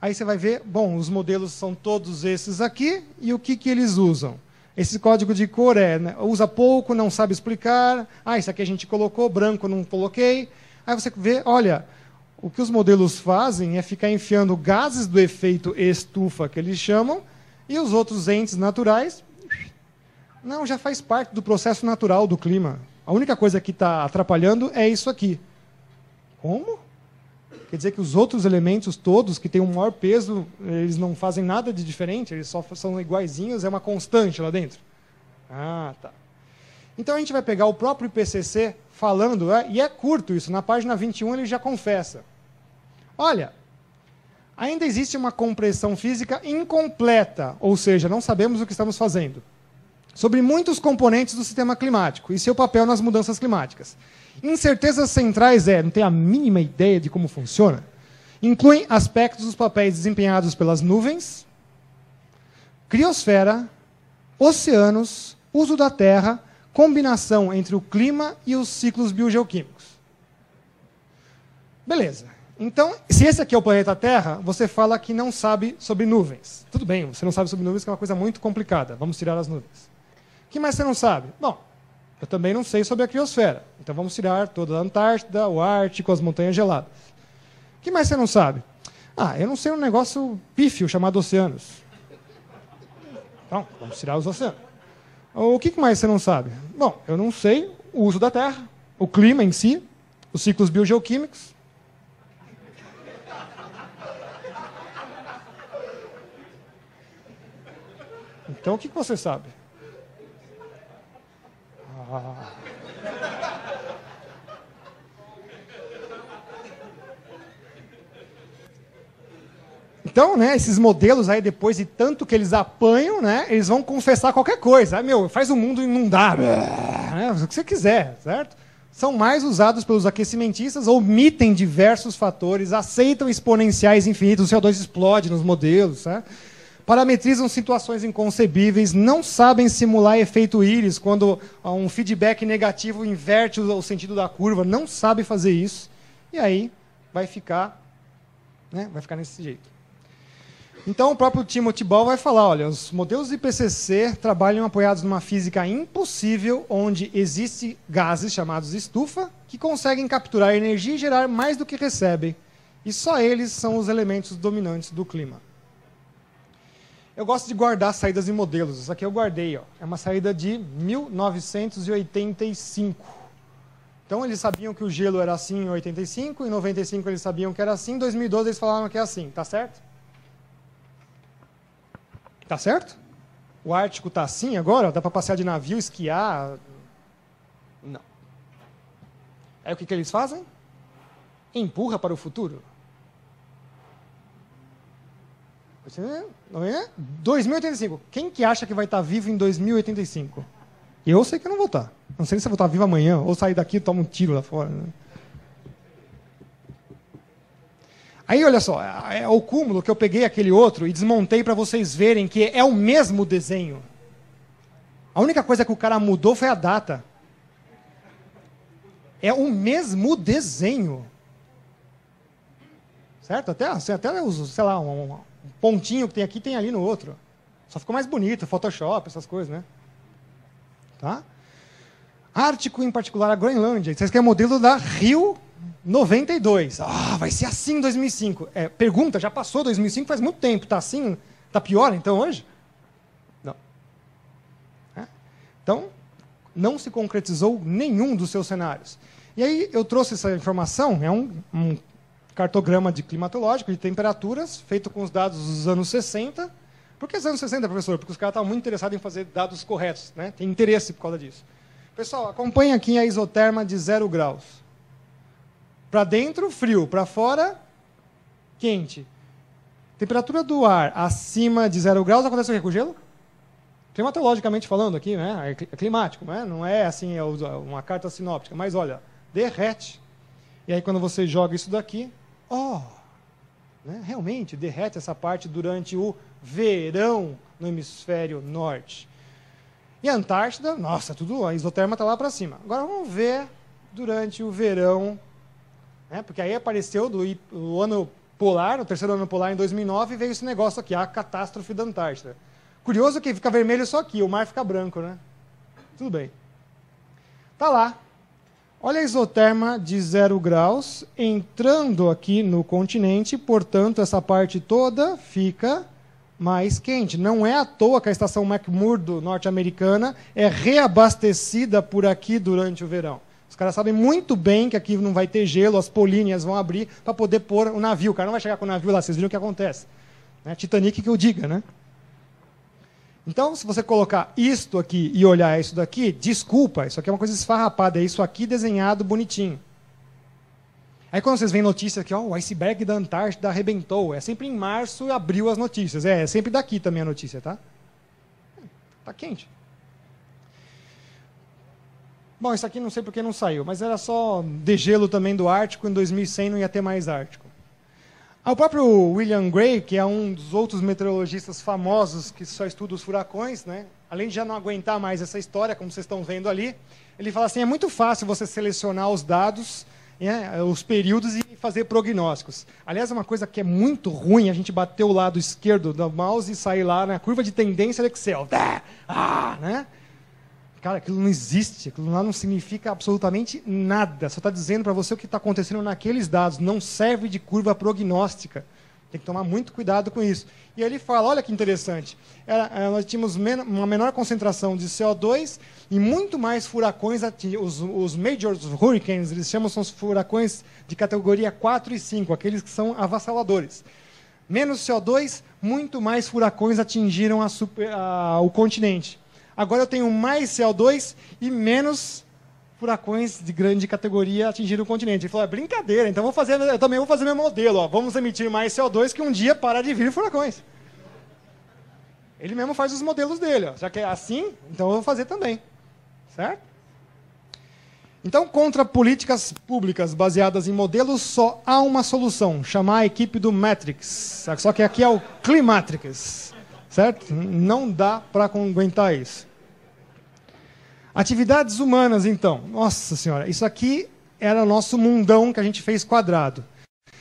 Aí você vai ver, bom, os modelos são todos esses aqui, e o que eles usam? Esse código de cor né, usa pouco, não sabe explicar, isso aqui a gente colocou, branco não coloquei. Aí você vê, olha, o que os modelos fazem é ficar enfiando gases do efeito estufa, que eles chamam, e os outros entes naturais, não, já faz parte do processo natural do clima. A única coisa que está atrapalhando é isso aqui. Como? Quer dizer que os outros elementos todos, que têm um maior peso, eles não fazem nada de diferente, eles só são iguaizinhos, é uma constante lá dentro. Tá. Então a gente vai pegar o próprio IPCC falando, e é curto isso, na página 21 ele já confessa. Olha, ainda existe uma compreensão física incompleta, ou seja, não sabemos o que estamos fazendo, sobre muitos componentes do sistema climático e seu papel nas mudanças climáticas. Incertezas centrais não tem a mínima ideia de como funciona. Incluem aspectos dos papéis desempenhados pelas nuvens, criosfera, oceanos, uso da terra, combinação entre o clima e os ciclos biogeoquímicos. Beleza. Então, se esse aqui é o planeta Terra, você fala que não sabe sobre nuvens. Tudo bem, você não sabe sobre nuvens, que é uma coisa muito complicada. Vamos tirar as nuvens. O que mais você não sabe? Bom, eu também não sei sobre a criosfera. Então vamos tirar toda a Antártida, o Ártico, as montanhas geladas. O que mais você não sabe? Eu não sei um negócio pífio chamado oceanos. Então, vamos tirar os oceanos. O que mais você não sabe? Bom, eu não sei o uso da Terra, o clima em si, os ciclos biogeoquímicos. Então, o que você sabe? Então, né, esses modelos aí, depois de tanto que eles apanham, né, eles vão confessar qualquer coisa. Faz o mundo inundar. O que você quiser, certo? são mais usados pelos aquecimentistas, omitem diversos fatores, aceitam exponenciais infinitos, o CO2 explode nos modelos, sabe? Parametrizam situações inconcebíveis, não sabem simular efeito íris, quando um feedback negativo inverte o sentido da curva, não sabe fazer isso, e aí vai ficar nesse jeito. Então o próprio Timothy Ball vai falar, olha, os modelos de IPCC trabalham apoiados numa física impossível, onde existem gases chamados estufa, que conseguem capturar energia e gerar mais do que recebem, e só eles são os elementos dominantes do clima. Eu gosto de guardar saídas em modelos. Isso aqui eu guardei. Ó. É uma saída de 1985. Então, eles sabiam que o gelo era assim em 85, em 95 eles sabiam que era assim, em 2012 eles falaram que é assim. Tá certo? Tá certo? O Ártico tá assim agora? Dá para passear de navio, esquiar? Não. Aí o que eles fazem? Empurra para o futuro. 2085. Quem que acha que vai estar vivo em 2085? Eu sei que eu não vou estar. Não sei se eu vou estar vivo amanhã, ou sair daqui e tomar um tiro lá fora. Né? Aí, olha só, é o cúmulo que eu peguei aquele outro e desmontei para vocês verem que é o mesmo desenho. A única coisa que o cara mudou foi a data. É o mesmo desenho. Certo? Até uso, sei lá, um pontinho que tem aqui tem ali no outro. Só ficou mais bonito, Photoshop, essas coisas, né? Tá? Ártico, em particular, a Groenlândia. Vocês querem o modelo da Rio 92. Ah, vai ser assim em 2005. Pergunta, já passou 2005, faz muito tempo. Tá assim? Tá pior, então, hoje? Não. Então, não se concretizou nenhum dos seus cenários. E aí, eu trouxe essa informação, é um cartograma de climatológico, de temperaturas, feito com os dados dos anos 60. Por que os anos 60, professor? Porque os caras estavam muito interessados em fazer dados corretos. Né? Tem interesse por causa disso. Pessoal, acompanha aqui a isoterma de 0 graus. Para dentro, frio. Para fora, quente. Temperatura do ar acima de 0 graus, acontece o quê com o gelo? Climatologicamente falando aqui, né? É climático, né? Não é assim uma carta sinóptica. Mas, olha, derrete. E aí, quando você joga isso daqui, né? Realmente derrete essa parte durante o verão no hemisfério norte. E a Antártida, nossa, a isoterma está lá para cima. Agora vamos ver durante o verão, né? Porque aí apareceu o ano polar, o terceiro ano polar em 2009, e veio esse negócio aqui, a catástrofe da Antártida. Curioso que fica vermelho só aqui, o mar fica branco, né? Tudo bem. Tá lá. Olha a isoterma de 0 graus entrando aqui no continente, portanto, essa parte toda fica mais quente. Não é à toa que a estação McMurdo norte-americana é reabastecida por aqui durante o verão. Os caras sabem muito bem que aqui não vai ter gelo, as políneas vão abrir para poder pôr o navio. O cara não vai chegar com o navio lá, vocês viram o que acontece. Né? Titanic que eu diga, né? Então, se você colocar isto aqui e olhar isso daqui, desculpa, isso aqui é uma coisa esfarrapada, é isso aqui desenhado bonitinho. Aí quando vocês veem notícias que o iceberg da Antártida arrebentou, é sempre em março e abril as notícias. É sempre daqui também a notícia, tá? Tá quente. Bom, isso aqui não sei por que não saiu, mas era só degelo também do Ártico, em 2100 não ia ter mais Ártico. O próprio William Gray, que é um dos outros meteorologistas famosos que só estuda os furacões, né? Além de já não aguentar mais essa história, como vocês estão vendo ali, ele fala assim, é muito fácil você selecionar os dados, os períodos e fazer prognósticos. Aliás, é uma coisa que é muito ruim a gente bater o lado esquerdo do mouse e sair lá na curva de tendência do Excel. Né? Cara, aquilo não existe, aquilo lá não significa absolutamente nada. Só está dizendo para você o que está acontecendo naqueles dados. Não serve de curva prognóstica. Tem que tomar muito cuidado com isso. E aí ele fala, olha que interessante, nós tínhamos uma menor concentração de CO2 e muito mais furacões, os major hurricanes, eles chamam, são os furacões de categoria 4 e 5, aqueles que são avassaladores. Menos CO2, muito mais furacões atingiram o continente. Agora eu tenho mais CO2 e menos furacões de grande categoria atingiram o continente. Ele falou, é brincadeira, então eu também vou fazer meu modelo. Ó. Vamos emitir mais CO2 que um dia parar de vir furacões. Ele mesmo faz os modelos dele. Ó. Já que é assim, então eu vou fazer também. Certo? Então, contra políticas públicas baseadas em modelos, só há uma solução: chamar a equipe do Matrix. Só que aqui é o Climatrix, certo? Não dá para aguentar isso. Atividades humanas, então. Nossa senhora, isso aqui era o nosso mundão que a gente fez quadrado.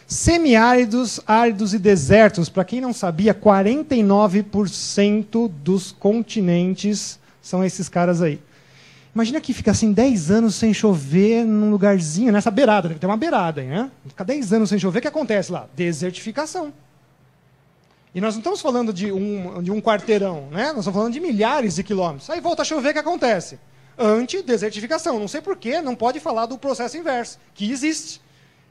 Semiáridos, áridos e desertos. Para quem não sabia, 49% dos continentes são esses caras aí. Imagina que fica assim 10 anos sem chover num lugarzinho, nessa beirada, deve ter uma beirada, né? Fica 10 anos sem chover, o que acontece lá? Desertificação. E nós não estamos falando de um quarteirão, né? Nós estamos falando de milhares de quilômetros. Aí volta a chover, o que acontece? Anti-desertificação. Não sei porquê, não pode falar do processo inverso, que existe.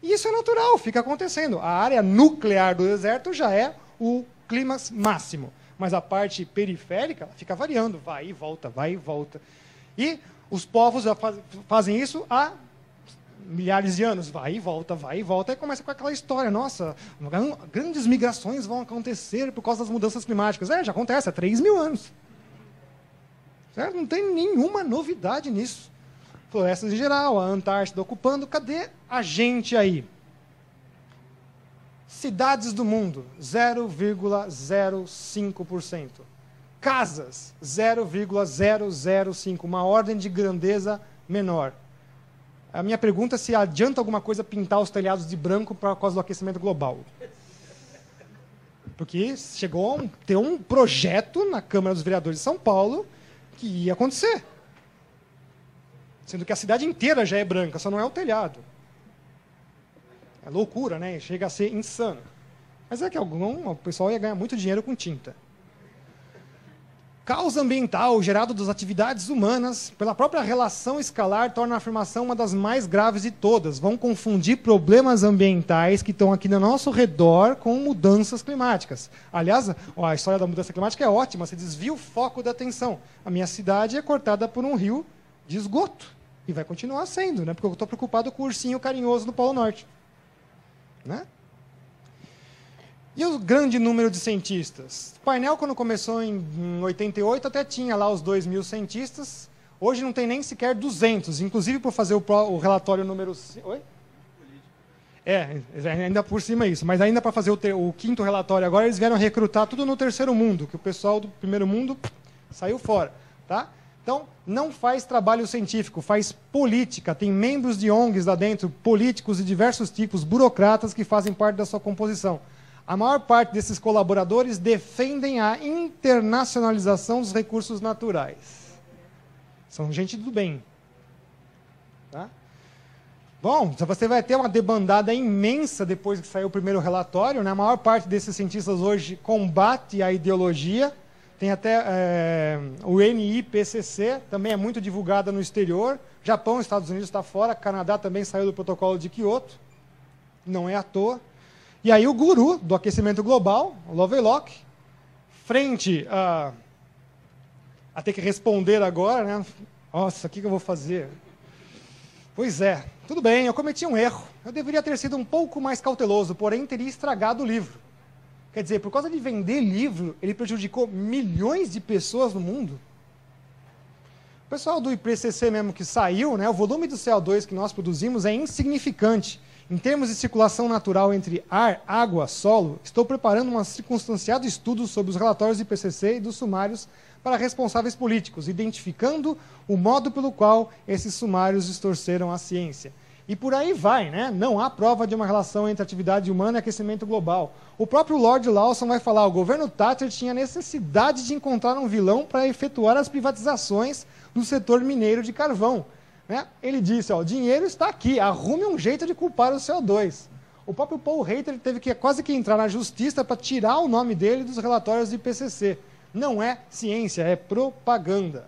E isso é natural, fica acontecendo. A área nuclear do deserto já é o clímax máximo. Mas a parte periférica fica variando, vai e volta, vai e volta. E os povos já fazem isso há milhares de anos. Vai e volta, vai e volta. Aí começa com aquela história. Nossa, grandes migrações vão acontecer por causa das mudanças climáticas. Já acontece há 3.000 anos. Certo? Não tem nenhuma novidade nisso. Florestas em geral, a Antártida ocupando. Cadê a gente aí? Cidades do mundo, 0,05%. Casas, 0,005%, uma ordem de grandeza menor. A minha pergunta é se adianta alguma coisa pintar os telhados de branco por causa do aquecimento global. Porque chegou a ter um projeto na Câmara dos Vereadores de São Paulo que ia acontecer. Sendo que a cidade inteira já é branca, só não é o telhado. É loucura, né? Chega a ser insano. Mas é que o pessoal ia ganhar muito dinheiro com tinta. Caos ambiental gerado das atividades humanas, pela própria relação escalar, torna a afirmação uma das mais graves de todas. Vão confundir problemas ambientais que estão aqui no nosso redor com mudanças climáticas. Aliás, a história da mudança climática é ótima, você desvia o foco da atenção. A minha cidade é cortada por um rio de esgoto. E vai continuar sendo, né? Porque eu estou preocupado com o ursinho carinhoso no Polo Norte. Né? E o grande número de cientistas? O painel, quando começou em 88, até tinha lá os 2.000 cientistas. Hoje não tem nem sequer 200. Inclusive, por fazer o relatório número... Oi? Ainda por cima isso. Mas ainda para fazer o quinto relatório agora, eles vieram recrutar tudo no terceiro mundo, que o pessoal do primeiro mundo saiu fora. Tá? Então, não faz trabalho científico, faz política. Tem membros de ONGs lá dentro, políticos de diversos tipos, burocratas que fazem parte da sua composição. A maior parte desses colaboradores defendem a internacionalização dos recursos naturais. São gente do bem. Tá? Bom, você vai ter uma debandada imensa depois que saiu o primeiro relatório. Né? A maior parte desses cientistas hoje combate a ideologia. Tem até o NIPCC, também é muito divulgada no exterior. Japão, Estados Unidos está fora. Canadá também saiu do protocolo de Kyoto. Não é à toa. E aí o guru do aquecimento global, o Lovelock, frente a ter que responder agora, né? Nossa, o que eu vou fazer? Pois é, tudo bem, eu cometi um erro. Eu deveria ter sido um pouco mais cauteloso, porém teria estragado o livro. Quer dizer, por causa de vender livro, ele prejudicou milhões de pessoas no mundo. O pessoal do IPCC mesmo que saiu, né, o volume do CO2 que nós produzimos é insignificante. Em termos de circulação natural entre ar, água, solo, estou preparando um circunstanciado estudo sobre os relatórios do IPCC e dos sumários para responsáveis políticos, identificando o modo pelo qual esses sumários distorceram a ciência. E por aí vai, né? Não há prova de uma relação entre atividade humana e aquecimento global. O próprio Lord Lawson vai falar, o governo Thatcher tinha necessidade de encontrar um vilão para efetuar as privatizações no setor mineiro de carvão. Né? Ele disse, o dinheiro está aqui, arrume um jeito de culpar o CO2. O próprio Paul Reiter teve que quase que entrar na justiça para tirar o nome dele dos relatórios do IPCC. Não é ciência, é propaganda.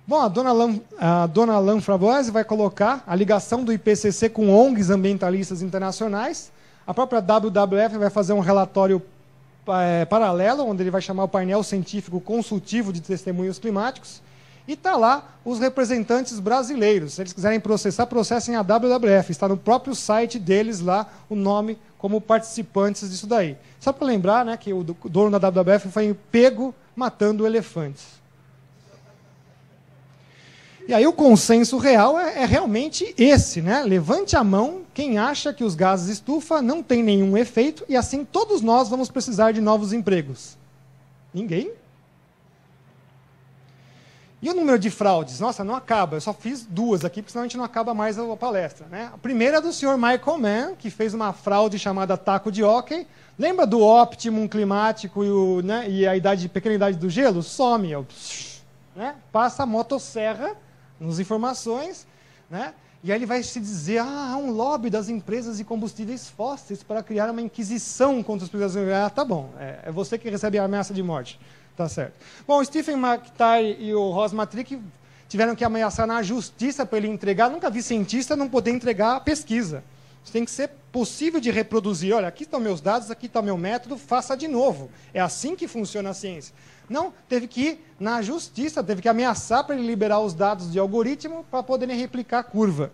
Bom, a dona Alain Framboise vai colocar a ligação do IPCC com ONGs ambientalistas internacionais. A própria WWF vai fazer um relatório paralelo, onde ele vai chamar o painel científico consultivo de testemunhos climáticos. E está lá os representantes brasileiros. Se eles quiserem processar, processem a WWF. Está no próprio site deles lá o nome como participantes disso daí. Só para lembrar, né, que o dono da WWF foi pego matando elefantes. E aí o consenso real é realmente esse, né? Levante a mão quem acha que os gases estufa não têm nenhum efeito e assim todos nós vamos precisar de novos empregos. Ninguém? E o número de fraudes? Nossa, não acaba. Eu só fiz 2 aqui, porque senão a gente não acaba mais a palestra, né? A primeira é do senhor Michael Mann, que fez uma fraude chamada taco de hóquei. Lembra do Optimum climático e a pequena idade do gelo? Some. Né? Passa a motosserra nas informações, né? E aí ele vai se dizer, há um lobby das empresas de combustíveis fósseis para criar uma inquisição contra os privados. Ah, tá bom, é você que recebe a ameaça de morte. Tá certo. Bom, o Stephen McTighe e o Ross Matrick tiveram que ameaçar na justiça para ele entregar. Nunca vi cientista não poder entregar a pesquisa. Isso tem que ser possível de reproduzir. Olha, aqui estão meus dados, aqui está o meu método, faça de novo. É assim que funciona a ciência. Não, teve que ir na justiça, teve que ameaçar para ele liberar os dados de algoritmo para poderem replicar a curva.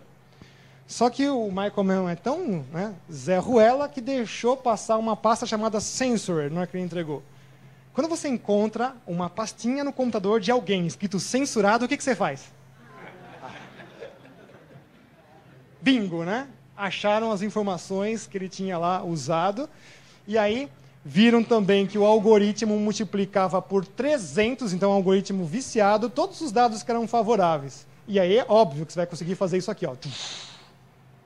Só que o Michael Mann é tão Zé Ruela que deixou passar uma pasta chamada Censorer, não é que ele entregou. Quando você encontra uma pastinha no computador de alguém escrito censurado, o que você faz? Bingo, né? Acharam as informações que ele tinha lá usado. E aí viram também que o algoritmo multiplicava por 300, então um algoritmo viciado, todos os dados que eram favoráveis. E aí é óbvio que você vai conseguir fazer isso aqui, ó.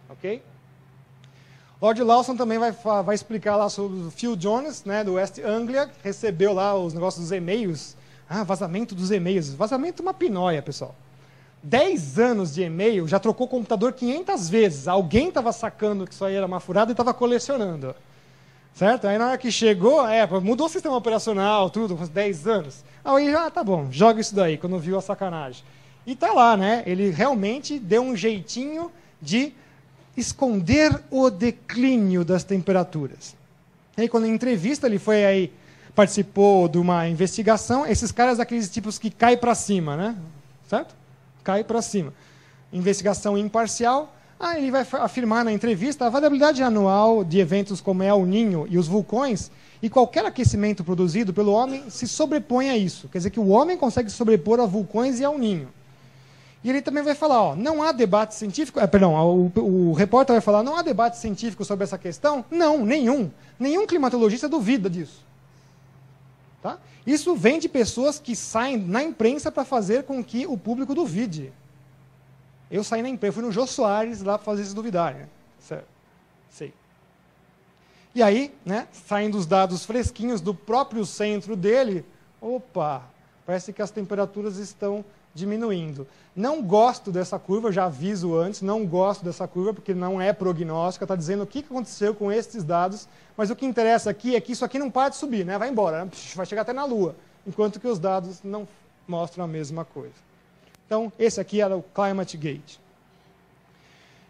Ok? Lord Lawson também vai explicar lá sobre o Phil Jones, né, do West Anglia, que recebeu lá os negócios dos e-mails. Ah, vazamento dos e-mails. Vazamento é uma pinóia, pessoal. 10 anos de e-mail, já trocou o computador 500 vezes. Alguém estava sacando que isso aí era uma furada e estava colecionando. Certo? Aí na hora que chegou, mudou o sistema operacional, tudo, uns 10 anos. Aí já, tá bom, joga isso daí, quando viu a sacanagem. E tá lá, né? Ele realmente deu um jeitinho de esconder o declínio das temperaturas. E aí, quando em entrevista ele foi aí, participou de uma investigação, esses caras aqueles tipos que caem para cima, né? Certo? Cai para cima. Investigação imparcial. Ele vai afirmar na entrevista a variabilidade anual de eventos como é o Ninho e os vulcões, e qualquer aquecimento produzido pelo homem se sobrepõe a isso. Quer dizer que o homem consegue sobrepor a vulcões e ao Ninho. E ele também vai falar, não há debate científico... o repórter vai falar, não há debate científico sobre essa questão? Não, nenhum. Nenhum climatologista duvida disso. Tá? Isso vem de pessoas que saem na imprensa para fazer com que o público duvide. Eu saí na imprensa, fui no Jô Soares lá para fazer eles duvidarem. Certo? Sei. E aí, né, saindo os dados fresquinhos do próprio centro dele, opa, parece que as temperaturas estão diminuindo. Não gosto dessa curva, já aviso antes, não gosto dessa curva, porque não é prognóstica, está dizendo o que aconteceu com esses dados, mas o que interessa aqui é que isso aqui não para de subir, né? Vai embora, né? Vai chegar até na Lua, enquanto que os dados não mostram a mesma coisa. Então, esse aqui era o Climate Gate.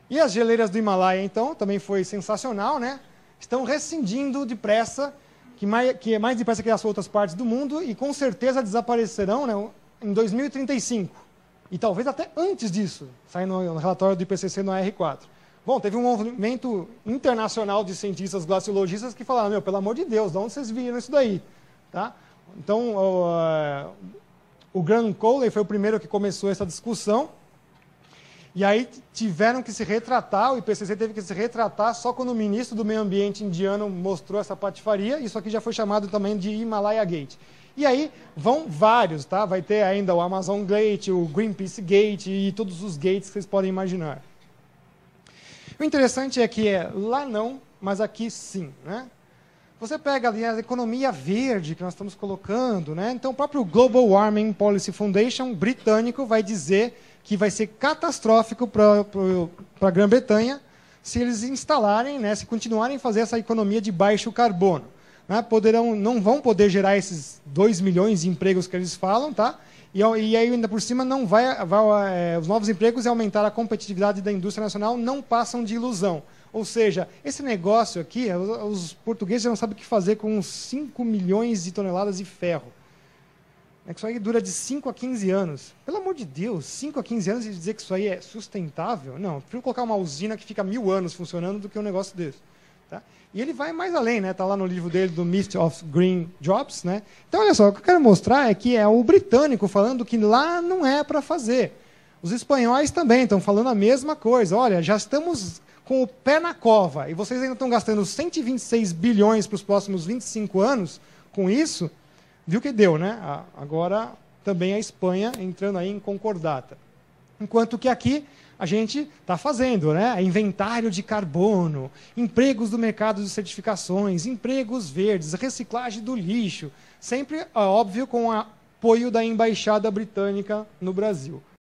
E as geleiras do Himalaia, então, também foi sensacional, né? Estão rescindindo depressa, que é mais depressa que as outras partes do mundo, e com certeza desaparecerão, né, em 2035. E talvez até antes disso, saindo no relatório do IPCC no R4. Bom, teve um movimento internacional de cientistas glaciologistas que falaram, pelo amor de Deus, de onde vocês viram isso daí? Tá? Então, o Graham Coley foi o primeiro que começou essa discussão, e aí tiveram que se retratar, o IPCC teve que se retratar só quando o ministro do Meio Ambiente indiano mostrou essa patifaria, isso aqui já foi chamado também de Himalaya Gate. E aí vão vários, tá? Vai ter ainda o Amazon Gate, o Greenpeace Gate e todos os gates que vocês podem imaginar. O interessante é que lá não, mas aqui sim, né? Você pega ali a economia verde que nós estamos colocando, né? Então o próprio Global Warming Policy Foundation britânico vai dizer que vai ser catastrófico para a Grã-Bretanha se eles instalarem, né, se continuarem a fazer essa economia de baixo carbono. Né, não vão poder gerar esses 2 milhões de empregos que eles falam, tá? E aí, ainda por cima, não os novos empregos e aumentar a competitividade da indústria nacional não passam de ilusão. Ou seja, esse negócio aqui, os portugueses já não sabem o que fazer com 5 milhões de toneladas de ferro. É que isso aí dura de 5 a 15 anos. Pelo amor de Deus, 5 a 15 anos e dizer que isso aí é sustentável? Não, prefiro colocar uma usina que fica 1000 anos funcionando do que um negócio desse. Tá? E ele vai mais além, né? Está lá no livro dele, do Mist of Green Jobs. Né? Então, olha só, o que eu quero mostrar é que é o britânico falando que lá não é para fazer. Os espanhóis também estão falando a mesma coisa. Olha, já estamos com o pé na cova e vocês ainda estão gastando 126 bilhões para os próximos 25 anos com isso. Viu que deu, né? Agora também a Espanha entrando aí em concordata. Enquanto que aqui a gente está fazendo, né? Inventário de carbono, empregos do mercado de certificações, empregos verdes, reciclagem do lixo, sempre, óbvio, com o apoio da Embaixada Britânica no Brasil.